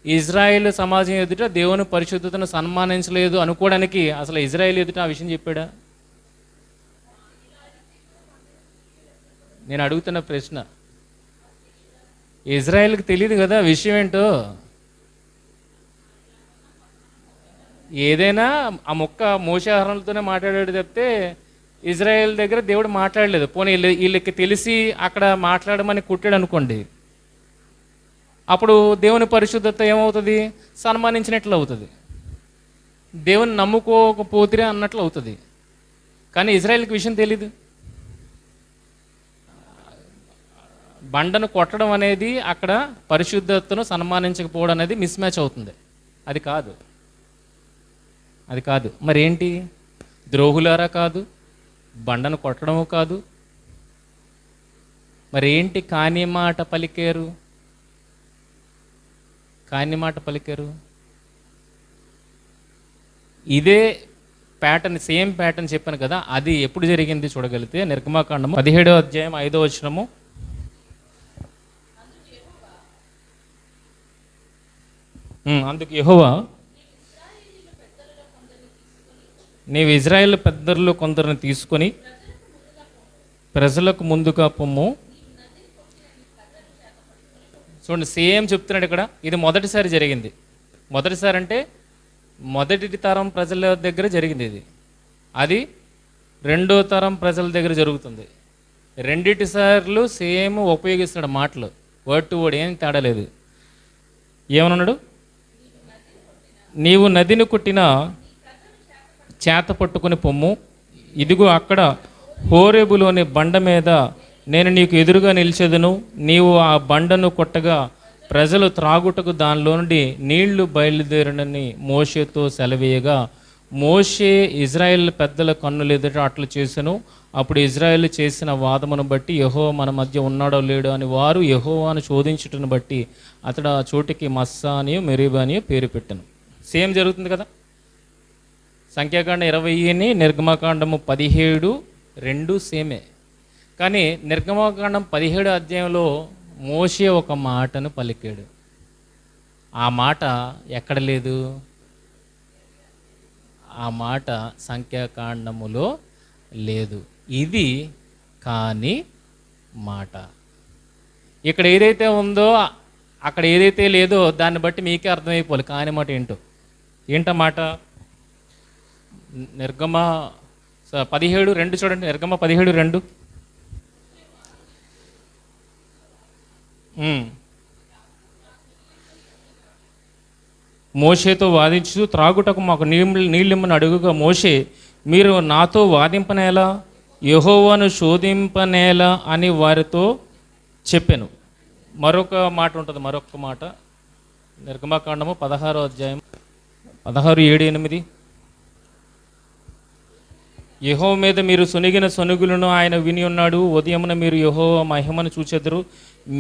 ఇజ్రాయేల్ సమాజం ఎదుట దేవుని పరిశుద్ధతను సన్మానించలేదు అనుకోవడానికి అసలు ఇజ్రాయేల్ ఎదుట ఆ విషయం చెప్పాడా? నేను అడుగుతున్న ప్రశ్న, ఇజ్రాయేల్కి తెలియదు కదా విషయం ఏంటో. ఏదైనా ఆ మొక్క మోషే అహరోనులతోనే మాట్లాడాడు తప్పితే ఇజ్రాయేల్ దగ్గర దేవుడు మాట్లాడలేదు. పోనీ వీళ్ళకి తెలిసి అక్కడ మాట్లాడమని కుట్టాడు అనుకోండి, అప్పుడు దేవుని పరిశుద్ధత ఏమవుతుంది? సన్మానించినట్లు అవుతుంది, దేవుని నమ్ముకోకపోతే అన్నట్లు అవుతుంది. కానీ ఇజ్రాయేల్కి విషయం తెలీదు. బండను కొట్టడం అనేది అక్కడ పరిశుద్ధతను సన్మానించకపోవడం అనేది మిస్ మ్యాచ్ అవుతుంది. అది కాదు, అది కాదు. మరేంటి? ద్రోహులారా కాదు, బండను కొట్టడము కాదు, మరేంటి? కాని మాట పలికారు, కాని మాట పలికారు. ఇదే ప్యాటర్న్, సేమ్ ప్యాటర్న్ చెప్పాను కదా, అది ఎప్పుడు జరిగింది చూడగలిగితే నిర్గమాకాండము 17వ అధ్యాయం 5వ వచనము. అందుకు యెహోవా, నీవు ఇజ్రాయేల్ పెద్దల్లో కొందరిని తీసుకొని ప్రజలకు ముందుగా పొమ్ము. చూడండి, సేమ్ చెప్తున్నాడు ఇక్కడ. ఇది మొదటిసారి జరిగింది. మొదటిసారి అంటే మొదటి తరం ప్రజల దగ్గర జరిగింది ఇది. అది 2వ తరం ప్రజల దగ్గర జరుగుతుంది. రెండిటి సార్లు సేమ్ ఉపయోగిస్తున్నాడు మాటలు, వర్డ్ టు వర్డ్, ఏం తేడా లేదు. ఏమన్నాడు? నీవు నదిని కొట్టిన చేత పట్టుకుని పొమ్ము, ఇదిగో అక్కడ హోరేబులోని బండ మీద నేను నీకు ఎదురుగా నిలిచెదను. నీవు ఆ బండను కొట్టగా ప్రజలు త్రాగుటకు దానిలో నుండి నీళ్లు బయలుదేరనని మోషేతో సెలవేయగా, మోషే ఇజ్రాయేల్ పెద్దల కన్నులు ఎదుట అట్లు చేసెను. అప్పుడు ఇజ్రాయేల్ చేసిన వాదమును బట్టి యెహోవా మన మధ్య ఉన్నాడో లేడో అని వారు యెహోవాను శోధించుటను బట్టి అతడు ఆ చోటికి మస్సా అని మెరీబా అని పేరు పెట్టాను. సేమ్ జరుగుతుంది కదా. సంఖ్యాకాండం 20ని నిర్గమకాండము 17 రెండు సేమే. కానీ నిర్గమకాండం 17 అధ్యాయంలో మోషే ఒక మాటను పలికాడు. ఆ మాట ఎక్కడ లేదు? ఆ మాట సంఖ్యాకాండములో లేదు. ఇది కాని మాట. ఇక్కడ ఏదైతే ఉందో అక్కడ ఏదైతే లేదో దాన్ని బట్టి మీకే అర్థమైపోవాలి కాని మాట ఏంటన్నమాట. నిర్గమ 17:2 చూడండి. నిర్గమ 17:2. మోషేతో వాదించు త్రాగుటకు మాకు నీళ్ళిమ్మని అడుగుగా మోషే, మీరు నాతో వాదింపనేలా, యెహోవాను శోధింపనేలా అని వారితో చెప్పాను. మరొక మాట ఉంటుంది, మరొక మాట నిర్గమకాండము 16వ అధ్యాయం 16:7-8. యెహోవా మీద మీరు సొనిగిన సొనుగులను ఆయన విని ఉన్నాడు. ఉదయమున మీరు యెహోవా మహిమను చూచెదరు.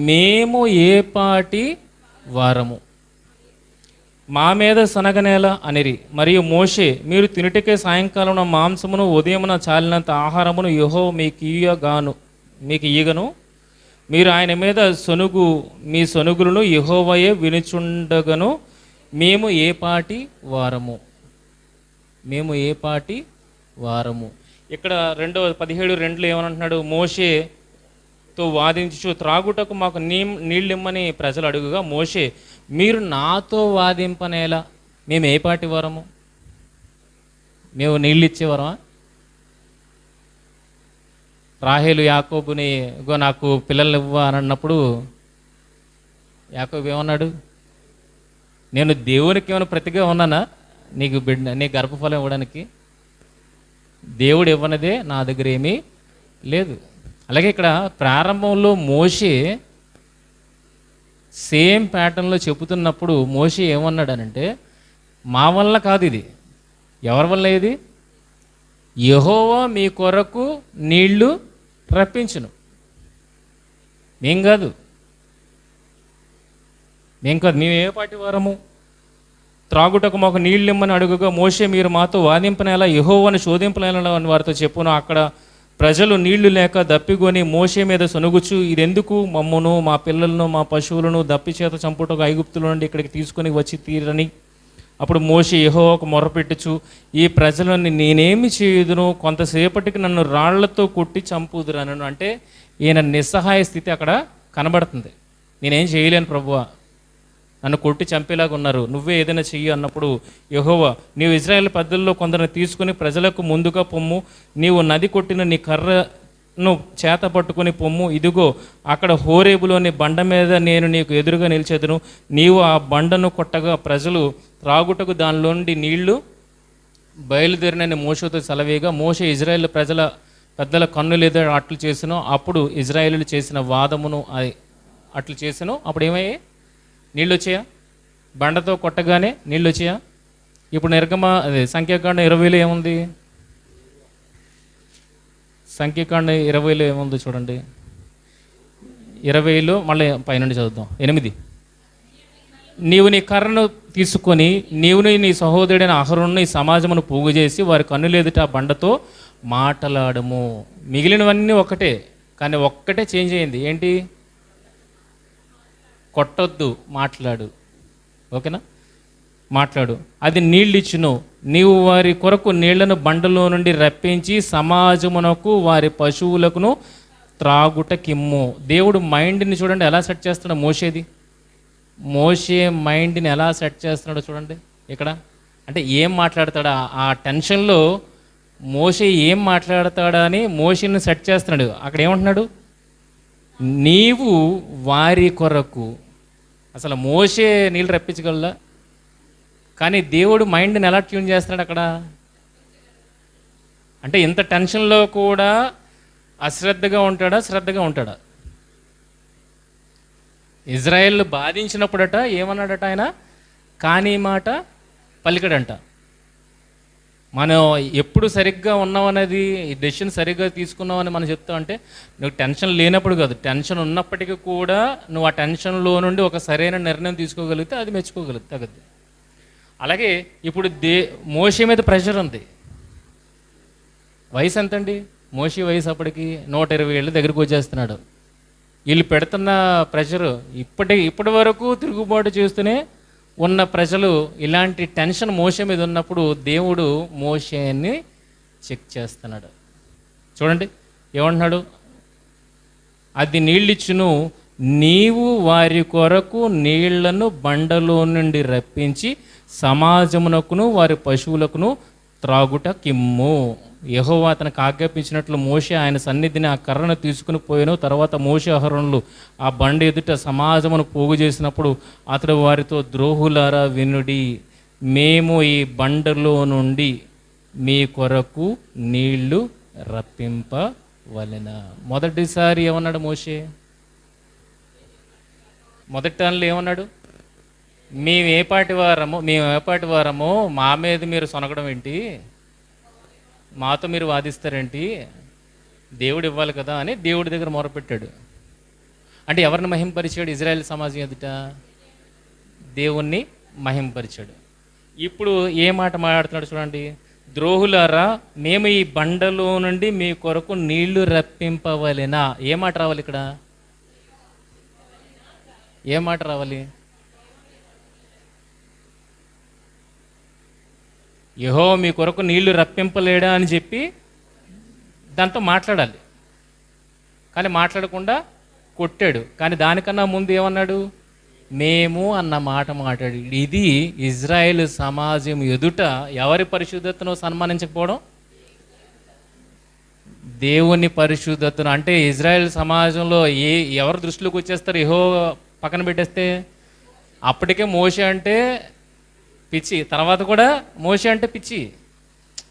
మేము ఏ పాటి వారము, మా మీద సనగనేలా అనిరి. మరియు మోషే, మీరు తినుటకే సాయంకాలం మాంసమును ఉదయమున చాలినంత ఆహారమును యెహోవా మీకు ఈగను. మీరు ఆయన మీద మీ సొనుగులను యెహోవాయే వినుచుండగను. మేము ఏ పాటి వారము. ఇక్కడ 17:2 ఏమనంటున్నాడు? మోషేతో వాదించు త్రాగుటకు మాకు నీళ్ళిమ్మని ప్రజలు అడుగుగా మోషే, మీరు నాతో వాదింపనేలా, మేము ఏ పాటి వారము? మేము నీళ్ళు ఇచ్చేవారమా? రాహేలు యాకోబుని నాకు పిల్లల్ని ఇవ్వ అని అన్నప్పుడు యాకోబు ఏమన్నాడు? నేను దేవునికి ఏమైనా ప్రతిగా ఉన్నానా నీకు నీ గర్భఫలం ఇవ్వడానికి? దేవుడు ఇవ్వనదే నా దగ్గర ఏమీ లేదు. అలాగే ఇక్కడ ప్రారంభంలో మోషే సేమ్ ప్యాటర్న్లో చెబుతున్నప్పుడు మోషే ఏమన్నాడనంటే, మా వల్ల కాదు ఇది. ఎవరి వల్ల ఇది? యెహోవా మీ కొరకు నీళ్లు రప్పించును. మేం కాదు. మేము ఏ పాటి వారము? త్రాగుటకు మాకు నీళ్ళు ఇమ్మని అడుగుగా మోషే, మీరు మాతో వాదింపనేలా, యెహోవాను శోధింపనేలా అని వారితో చెప్పును. అక్కడ ప్రజలు నీళ్లు లేక దప్పికొని మోషే మీద సొనుగుచు, ఇదెందుకు? మమ్మును, మా పిల్లలను, మా పశువులను దప్పి చేత చంపుటకు ఐగుప్తుల నుండి ఇక్కడికి తీసుకొని వచ్చి తీరని. అప్పుడు మోషే యెహోవాకు మొర్రపెట్టుచు, ఈ ప్రజలను నేనేమి చేయుదును? కొంతసేపటికి నన్ను రాళ్లతో కొట్టి చంపుదురనను. అంటే ఈయన నిస్సహాయ స్థితి అక్కడ కనబడుతుంది. నేనేం చేయలేను ప్రభువా, నన్ను కొట్టి చంపేలాగా ఉన్నారు, నువ్వే ఏదైనా చెయ్యి అన్నప్పుడు యెహోవా, నీవు ఇశ్రాయేలు పెద్దల్లో కొందరిని తీసుకుని ప్రజలకు ముందుగా పొమ్ము. నీవు నది కొట్టిన నీ కర్రను చేత పట్టుకొని పొమ్ము. ఇదిగో అక్కడ హోరేబులోని బండ మీద నేను నీకు ఎదురుగా నిలిచేదను. నీవు ఆ బండను కొట్టగా ప్రజలు త్రాగుటకు దానిలోండి నీళ్లు బయలుదేరినని మోషేతో సెలవేగా మోషే ఇజ్రాయేల్ పెద్దల కన్నులేదో అట్లు చేసినో. అప్పుడు ఇజ్రాయేలీలు చేసిన వాదమును అట్లు చేసినో. అప్పుడు ఏమయ్యాయి? నీళ్ళు వచ్చాయా? బండతో కొట్టగానే నీళ్ళు వచ్చాయా? ఇప్పుడు సంఖ్యాకాండం 20లో ఏముంది? సంఖ్యాకాండం 20లో ఏముంది చూడండి. 20లో మళ్ళీ పైనుండి చదువుతాం. 8. నీవు నీ కర్రను తీసుకొని నీవుని నీ సహోదరుడైన అహరోనును ఈ సమాజమును పోగు చేసి వారి కన్నులేదుట ఆ బండతో మాటలాడము. మిగిలినవన్నీ ఒకటే, కానీ ఒక్కటే చేంజ్ అయింది. ఏంటి? కొట్టొద్దు, మాట్లాడు. ఓకేనా? మాట్లాడు. అది నీళ్ళు ఇచ్చును. నీవు వారి కొరకు నీళ్లను బండలో నుండి రప్పించి సమాజమునకు వారి పశువులకును త్రాగుటకిమ్ము. దేవుడు మైండ్ని చూడండి ఎలా సెట్ చేస్తాడో. మోషే మైండ్ని ఎలా సెట్ చేస్తున్నాడో చూడండి ఇక్కడ. అంటే ఏం మాట్లాడతాడా ఆ టెన్షన్లో, మోషే ఏం మాట్లాడతాడా అని మోషేని సెట్ చేస్తున్నాడు. అక్కడ ఏమంటున్నాడు? నీవు వారి కొరకు. అసలు మోషే నీళ్ళు రప్పించగలదా? కానీ దేవుడు మైండ్ని ఎలా ట్యూన్ చేస్తున్నాడు అక్కడ. అంటే ఇంత టెన్షన్లో కూడా అశ్రద్ధగా ఉంటాడా, శ్రద్ధగా ఉంటాడా? ఇజ్రాయేల్ బాధించినప్పుడట ఏమన్నాడట ఆయన? కానీ మాట పలికడంట. మనం ఎప్పుడు సరిగ్గా ఉన్నామనేది, ఈ డెసిషన్ సరిగ్గా తీసుకున్నామని మనం చెప్తాం. అంటే నువ్వు టెన్షన్ లేనప్పుడు కాదు, టెన్షన్ ఉన్నప్పటికీ కూడా నువ్వు ఆ టెన్షన్లో నుండి ఒక సరైన నిర్ణయం తీసుకోగలిగితే అది మెచ్చుకోగలుగుతుంది. అలాగే ఇప్పుడు మోషే మీద ప్రెషర్ ఉంది. వయసు ఎంతండి? మోషే వయసు అప్పటికి 120 ఏళ్ళ దగ్గరికి వచ్చేస్తున్నాడు. వీళ్ళు పెడుతున్న ప్రెషరు ఇప్పటి వరకు తిరుగుబాటు చేస్తూనే ఉన్న ప్రజలు, ఇలాంటి టెన్షన్ మోషే మీద ఉన్నప్పుడు దేవుడు మోషేని చెక్ చేస్తున్నాడు. చూడండి ఏమంటున్నాడు, అది నీళ్ళిచ్చును, నీవు వారి కొరకు నీళ్లను బండలో నుండి రప్పించి సమాజమునకును వారి పశువులకును త్రాగుట కిమ్ము. యెహోవా అతనికి ఆజ్ఞాపించినట్లు మోషే ఆయన సన్నిధిని ఆ కర్రను తీసుకుని పోయాను. తర్వాత మోషే అహరోనులు ఆ బండ ఎదుట సమాజమును పోగు చేసినప్పుడు అతడు వారితో, ద్రోహులారా వినుడి, మేము ఈ బండలో నుండి మీ కొరకు నీళ్లు రప్పింపవలెన. మొదటిసారి ఏమన్నాడు మోషే? మొదటి టర్న్లో ఏమన్నాడు? మేము ఏ పాటి వారమో మా మీద మీరు సొనగడం ఏంటి, మాతో మీరు వాదిస్తారేంటి, దేవుడు ఇవ్వాలి కదా అని దేవుడి దగ్గర మొరపెట్టాడు. అంటే ఎవరిని మహింపరిచాడు? ఇజ్రాయెల్ సమాజం ఎదుట దేవుణ్ణి మహింపరిచాడు. ఇప్పుడు ఏ మాట మాట్లాడుతున్నాడు చూడండి, ద్రోహులారా మేము ఈ బండలో నుండి మీ కొరకు నీళ్లు రప్పింపవలెనా. ఏ మాట రావాలి ఇక్కడ? ఏ మాట రావాలి? యెహోవా మీ కొరకు నీళ్లు రప్పింపలేడా అని చెప్పి దాంతో మాట్లాడాలి. కానీ మాట్లాడకుండా కొట్టాడు. కానీ దానికన్నా ముందు ఏమన్నాడు? మేము అన్న మాట మాట్లాడి. ఇది ఇజ్రాయేల్ సమాజం ఎదుట ఎవరి పరిశుద్ధతను సన్మానించకపోవడం? దేవుని పరిశుద్ధతను. అంటే ఇజ్రాయేల్ సమాజంలో ఎవరు దృష్టిలోకి వచ్చేస్తారు యెహోవా పక్కన పెట్టేస్తే? అప్పటికే మోషే అంటే పిచ్చి, తర్వాత కూడా మోషే అంటే పిచ్చి.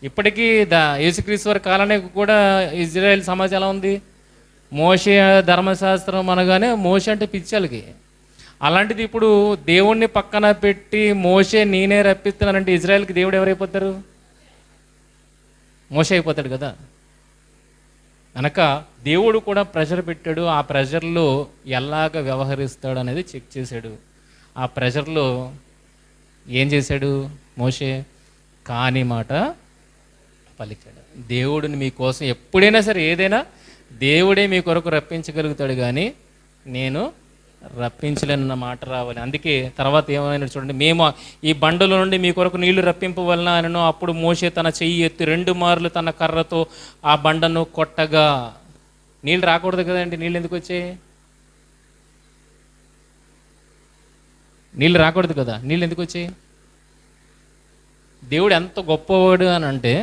ఇప్పటికీ యేసుక్రీస్తు వారి కాలానికి కూడా ఇజ్రాయెల్ సమాజం ఎలా ఉంది? మోషే ధర్మశాస్త్రం అనగానే మోషే అంటే పిచ్చాలకి. అలాంటిది ఇప్పుడు దేవుణ్ణి పక్కన పెట్టి మోషే నేనే రప్పిస్తున్నానంటే ఇజ్రాయెల్కి దేవుడు ఎవరైపోతారు? మోషే అయిపోతాడు కదా. కనుక దేవుడు కూడా ప్రెషర్ పెట్టాడు. ఆ ప్రెషర్లో ఎలాగ వ్యవహరిస్తాడు అనేది చెక్ చేశాడు. ఆ ప్రెషర్లో ఏం చేశాడు మోషే? కాని మాట పలికాడు. దేవుడిని మీకోసం ఎప్పుడైనా సరే ఏదైనా దేవుడే మీ కొరకు రప్పించగలుగుతాడు, కానీ నేను రప్పించలేనన్న మాట రావాలి. అందుకే తర్వాత ఏమైనా చూడండి, మేము ఈ బండలో నుండి మీ కొరకు నీళ్లు రప్పింపవలన అనను. అప్పుడు మోషే తన చెయ్యి ఎత్తి 2 మార్లు తన కర్రతో ఆ బండను కొట్టగా. నీళ్ళు రాకూడదు కదండి, నీళ్ళు ఎందుకు వచ్చాయి? నీళ్ళు రాకూడదు కదా, నీళ్ళు ఎందుకు వచ్చాయి? దేవుడు ఎంత గొప్పవాడు అని అంటే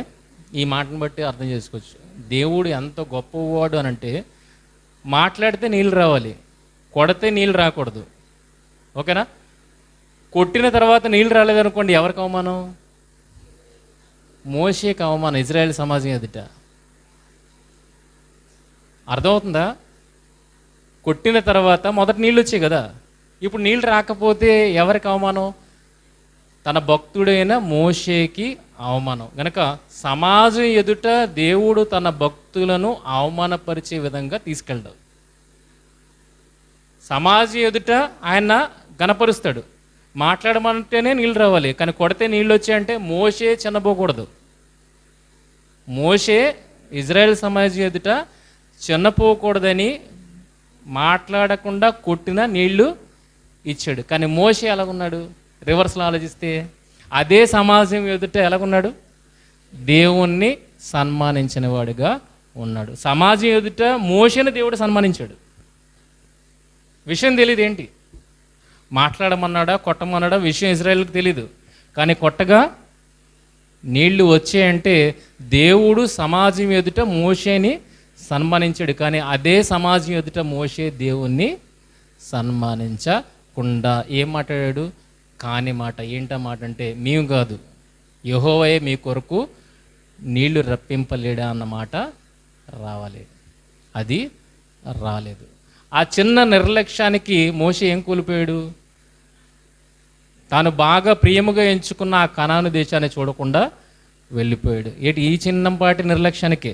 ఈ మాటను బట్టి అర్థం చేసుకోవచ్చు. దేవుడు ఎంత గొప్పవాడు అని అంటే మాట్లాడితే నీళ్ళు రావాలి, కొడితే నీళ్ళు రాకూడదు. ఓకేనా? కొట్టిన తర్వాత నీళ్ళు రాలేదనుకోండి, ఎవరికి అవమానం? మోషేకి అవమానం, ఇజ్రాయెల్ సమాజం ఎదుట. అర్థమవుతుందా? కొట్టిన తర్వాత మొదటి నీళ్ళు వచ్చాయి కదా, ఇప్పుడు నీళ్ళు రాకపోతే ఎవరికి అవమానం? తన భక్తుడైన మోషేకి అవమానం. గనక సమాజం ఎదుట దేవుడు తన భక్తులను అవమానపరిచే విధంగా తీసుకెళ్ళడు. సమాజం ఎదుట ఆయన గణపరుస్తాడు. మాట్లాడమంటేనే నీళ్ళు రావాలి, కానీ కొడితే నీళ్ళు వచ్చాయంటే మోషే చిన్నపోకూడదు. మోషే ఇజ్రాయెల్ సమాజం ఎదుట చిన్నపోకూడదని మాట్లాడకుండా కొట్టిన నీళ్లు ఇచ్చాడు. కానీ మోషే ఎలాగున్నాడు? రివర్స్లో ఆలోచిస్తే అదే సమాజం ఎదుట ఎలాగున్నాడు? దేవుణ్ణి సన్మానించిన వాడిగా ఉన్నాడు. సమాజం ఎదుట మోషేని దేవుడు సన్మానించాడు. విషయం తెలియదు ఏంటి, మాట్లాడమన్నాడా కొట్టమన్నాడా విషయం ఇజ్రాయెల్కి తెలీదు. కానీ కొట్టగా నీళ్లు వచ్చాయంటే దేవుడు సమాజం ఎదుట మోషేని సన్మానించాడు. కానీ అదే సమాజం ఎదుట మోషే దేవుణ్ణి సన్మానించకుండా ఏం మాట్లాడాడు? కాని మాట. ఏంటా మాట అంటే, మేము కాదు, యెహోవాయే మీ కొరకు నీళ్లు రప్పింపలేడా అన్న మాట రావాలి. అది రాలేదు. ఆ చిన్న నిర్లక్ష్యానికి మోషే ఏం కోల్పోయాడు? తాను బాగా ప్రియముగా ఎంచుకున్న ఆ కనాను దేశాన్ని చూడకుండా వెళ్ళిపోయాడు. ఈ చిన్నపాటి నిర్లక్ష్యానికే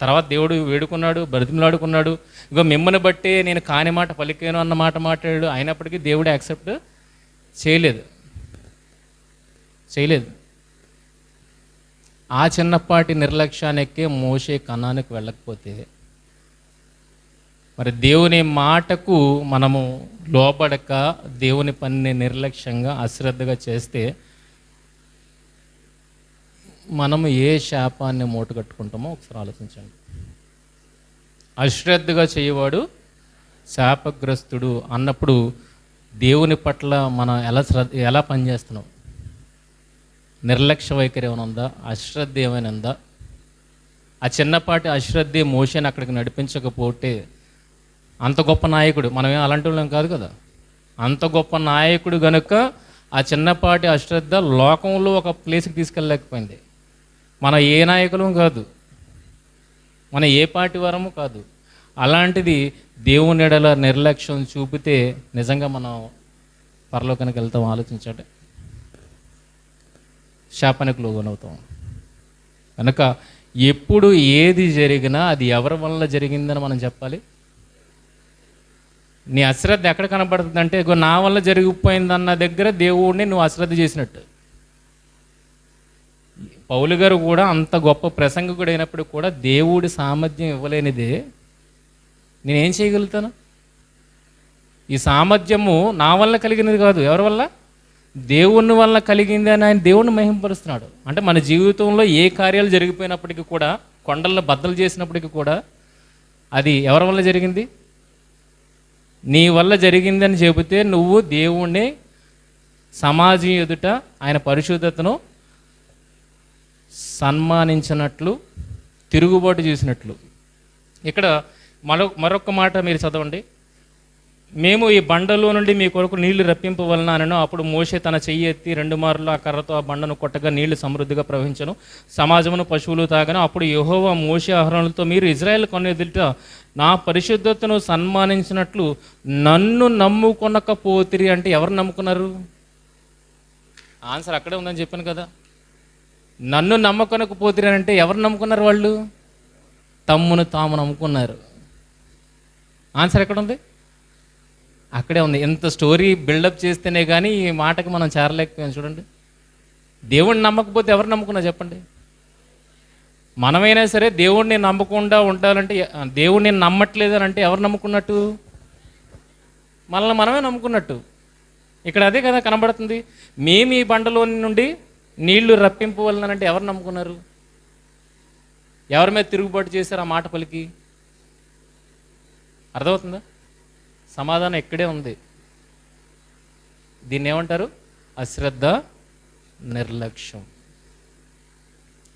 తర్వాత దేవుడు వేడుకున్నాడు, బ్రతిమలాడుకున్నాడు. ఇగో మిమ్మల్ని బట్టే నేను కాని మాట పలికాను అన్న మాట మాట్లాడాడు. అయినప్పటికీ దేవుడు యాక్సెప్ట్ చేయలేదు. చేయలేదు. ఆ చిన్నపాటి నిర్లక్ష్యానికే మోషే కనానికి వెళ్ళకపోతే మరి దేవుని మాటకు మనము లోబడక దేవుని పనిని నిర్లక్ష్యంగా అశ్రద్ధగా చేస్తే మనము ఏ శాపాన్ని మూటగట్టుకుంటామో ఒకసారి ఆలోచించండి. అశ్రద్ధగా చేయవాడు శాపగ్రస్తుడు అన్నప్పుడు దేవుని పట్ల మనం ఎలా పనిచేస్తున్నాం? నిర్లక్ష్య వైఖరి ఏమైనా ఉందా? అశ్రద్ధ ఏమైనా ఉందా? ఆ చిన్నపాటి అశ్రద్ధే మోషేని అక్కడికి నడిపించకపోతే అంత గొప్ప నాయకుడు, మనమేం అలాంటి వాళ్ళం కాదు కదా, అంత గొప్ప నాయకుడు గనుక ఆ చిన్నపాటి అశ్రద్ధ లోకంలో ఒక ప్లేస్కి తీసుకెళ్ళలేకపోయింది. మన ఏ నాయకులం కాదు, మన ఏ పార్టీ వరము కాదు. అలాంటిది దేవుని ఎడల నిర్లక్ష్యం చూపితే నిజంగా మనం పరలోకానికి వెళ్తాం? ఆలోచించండి. శాపానికి లోనవుతాం. కనుక ఎప్పుడు ఏది జరిగినా అది ఎవరి వల్ల జరిగిందని మనం చెప్పాలి. నీ అశ్రద్ధ ఎక్కడ కనబడుతుంది అంటే, నా వల్ల జరిగిపోయిందన్న దగ్గర దేవుడిని నువ్వు అశ్రద్ధ చేసినట్టు. పౌలు గారు కూడా అంత గొప్ప ప్రసంగకుడు అయినప్పుడు కూడా దేవుడి సామర్థ్యం ఇవ్వలేనిదే నేనేం చేయగలుగుతాను? ఈ సామర్థ్యము నా వల్ల కలిగినది కాదు, ఎవరి వల్ల? దేవుని వల్ల కలిగింది అని ఆయన దేవుణ్ణి మహింపరుస్తున్నాడు. అంటే మన జీవితంలో ఏ కార్యాలు జరిగిపోయినప్పటికీ కూడా, కొండల్లో బద్దలు చేసినప్పటికీ కూడా అది ఎవరి వల్ల జరిగింది? నీ వల్ల జరిగిందని చెబితే నువ్వు దేవుణ్ణి సమాజం ఎదుట ఆయన పరిశుద్ధతను సన్మానించినట్లు, తిరుగుబాటు చేసినట్లు. ఇక్కడ మరొక మాట మీరు చదవండి. మేము ఈ బండలో నుండి మీ కొరకు నీళ్లు రప్పింపవలనను. అప్పుడు మోషే తన చెయ్యి ఎత్తి 2 మార్లు ఆ కర్రతో ఆ బండను కొట్టగా నీళ్లు సమృద్ధిగా ప్రవహించను, సమాజమును పశువులు తాగను. అప్పుడు యెహోవా మోషే అహరోనులతో, మీరు ఇజ్రాయేల్ ఎదుట నా పరిశుద్ధతను సన్మానించినట్లు నన్ను నమ్ముకొనకపోతిరి. అంటే ఎవరు నమ్ముకున్నారు? ఆన్సర్ అక్కడే ఉందని చెప్పాను కదా. నన్ను నమ్మకొనకపోతిరి అంటే ఎవరు నమ్ముకున్నారు? వాళ్ళు తమ్మును తాము నమ్ముకున్నారు. ఆన్సర్ ఎక్కడ ఉంది? అక్కడే ఉంది. ఎంత స్టోరీ బిల్డప్ చేస్తేనే కానీ ఈ మాటకి మనం చేరలేకపోయాం. చూడండి, దేవుణ్ణి నమ్మకపోతే ఎవరు నమ్ముకున్నా చెప్పండి? మనమైనా సరే దేవుణ్ణి నమ్మకుండా ఉండాలంటే, దేవుణ్ణి నమ్మట్లేదు అని అంటే ఎవరు నమ్ముకున్నట్టు? మనల్ని మనమే నమ్ముకున్నట్టు. ఇక్కడ అదే కదా కనబడుతుంది. మేము ఈ బండలో నుండి నీళ్లు రప్పింపవలనంటే ఎవరు నమ్ముకున్నారు? ఎవరి మీద తిరుగుబాటు చేశారు ఆ మాట పలికి? అర్థమవుతుందా? సమాధానం ఇక్కడే ఉంది. దీన్ని ఏమంటారు? అశ్రద్ధ, నిర్లక్ష్యం.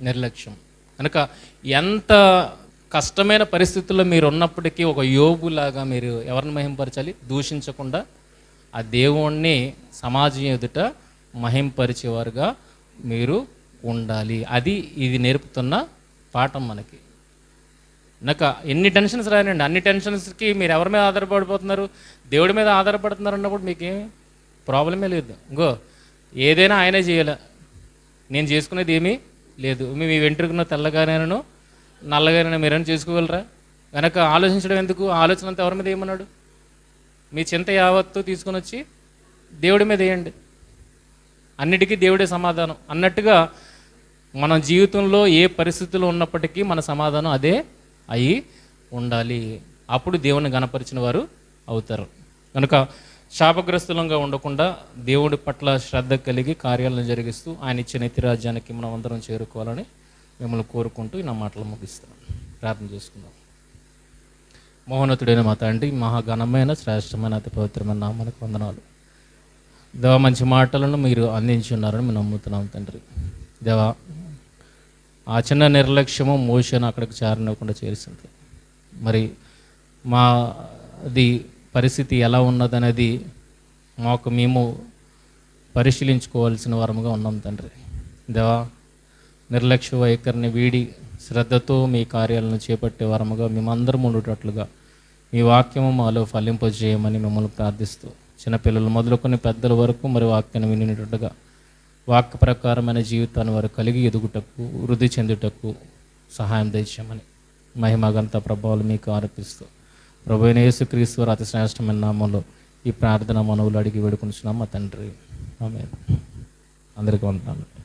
నిర్లక్ష్యం. కనుక ఎంత కష్టమైన పరిస్థితుల్లో మీరు ఉన్నప్పటికీ ఒక యోబులాగా మీరు ఎవరిని మహింపరచాలి? దూషించకుండా ఆ దేవుణ్ణి సమాజం ఎదుట మహింపరిచేవారుగా మీరు ఉండాలి. అది ఇది నేర్పుతున్న పాఠం మనకి. నాకు ఎన్ని టెన్షన్స్ రానండి, అన్ని టెన్షన్స్కి మీరు ఎవరి మీద ఆధారపడిపోతున్నారు? దేవుడి మీద ఆధారపడుతున్నారు అన్నప్పుడు మీకేం ప్రాబ్లమే లేదు. ఇంకో ఏదైనా ఆయనే చేయాలి, నేను చేసుకునేది ఏమీ లేదు. మీ వెంట్రుకను తెల్లగానేనను నల్లగానే మీరేమైనా చేసుకోగలరా? కనుక ఆలోచించడం ఎందుకు? ఆలోచన అంతా ఎవరి మీద ఏమన్నాడు? మీ చింత యావత్తు తీసుకొని వచ్చి దేవుడి మీద వేయండి, అన్నిటికీ దేవుడే సమాధానం అన్నట్టుగా మన జీవితంలో ఏ పరిస్థితుల్లో ఉన్నప్పటికీ మన సమాధానం అదే అయి ఉండాలి. అప్పుడు దేవుని గణపరిచిన వారు అవుతారు. కనుక శాపగ్రస్తులంగా ఉండకుండా దేవుడి పట్ల శ్రద్ధ కలిగి కార్యాలను జరిగిస్తూ ఆయన ఇచ్చే నిత్య రాజ్యానికి మనం అందరం చేరుకోవాలని మిమ్మల్ని కోరుకుంటూ నా మాటలు ముగిస్తున్నాను. ప్రార్థన చేసుకుందాం. మహోన్నతుడైన మా తండ్రి, మహాఘనమైన శ్రేష్టమైన అతి పవిత్రమైన నామానికి వందనాలు. దేవా, మంచి మాటలను మీరు అందించున్నారని మేము నమ్ముతున్నాం తండ్రి. దేవా, ఆ చిన్న నిర్లక్ష్యము మోషేను అక్కడికి చేరనివ్వకుండా చేసింది. మరి మాది పరిస్థితి ఎలా ఉన్నదనేది మాకు మేము పరిశీలించుకోవాల్సిన వారముగా ఉన్నాం తండ్రి. దేవా, నిర్లక్ష్య వైఖరిని వీడి శ్రద్ధతో మీ కార్యాలను చేపట్టే వారముగా మేమందరం ఉండేటట్లుగా మీ వాక్యము మాలో ఫలింపజేయమని మిమ్మల్ని ప్రార్థిస్తూ, చిన్నపిల్లలు మొదలుకొని పెద్దల వరకు మరి వాక్యాన్ని వినేటట్టుగా వాక్య ప్రకారమైన జీవితాన్ని వారు కలిగి ఎదుగుటకు, వృద్ధి చెందుటకు సహాయం దయచేయమని మహిమగంత ప్రభావాలు మీకు ఆరోపిస్తూ ప్రభువైన యేసుక్రీస్తు వారి అతి శ్రేష్టమైన నామంలో ఈ ప్రార్థన మనవులు అడిగి వేడుకుంటున్నాం మా తండ్రి. ఆమేన్. అందరికీ వందనాలు.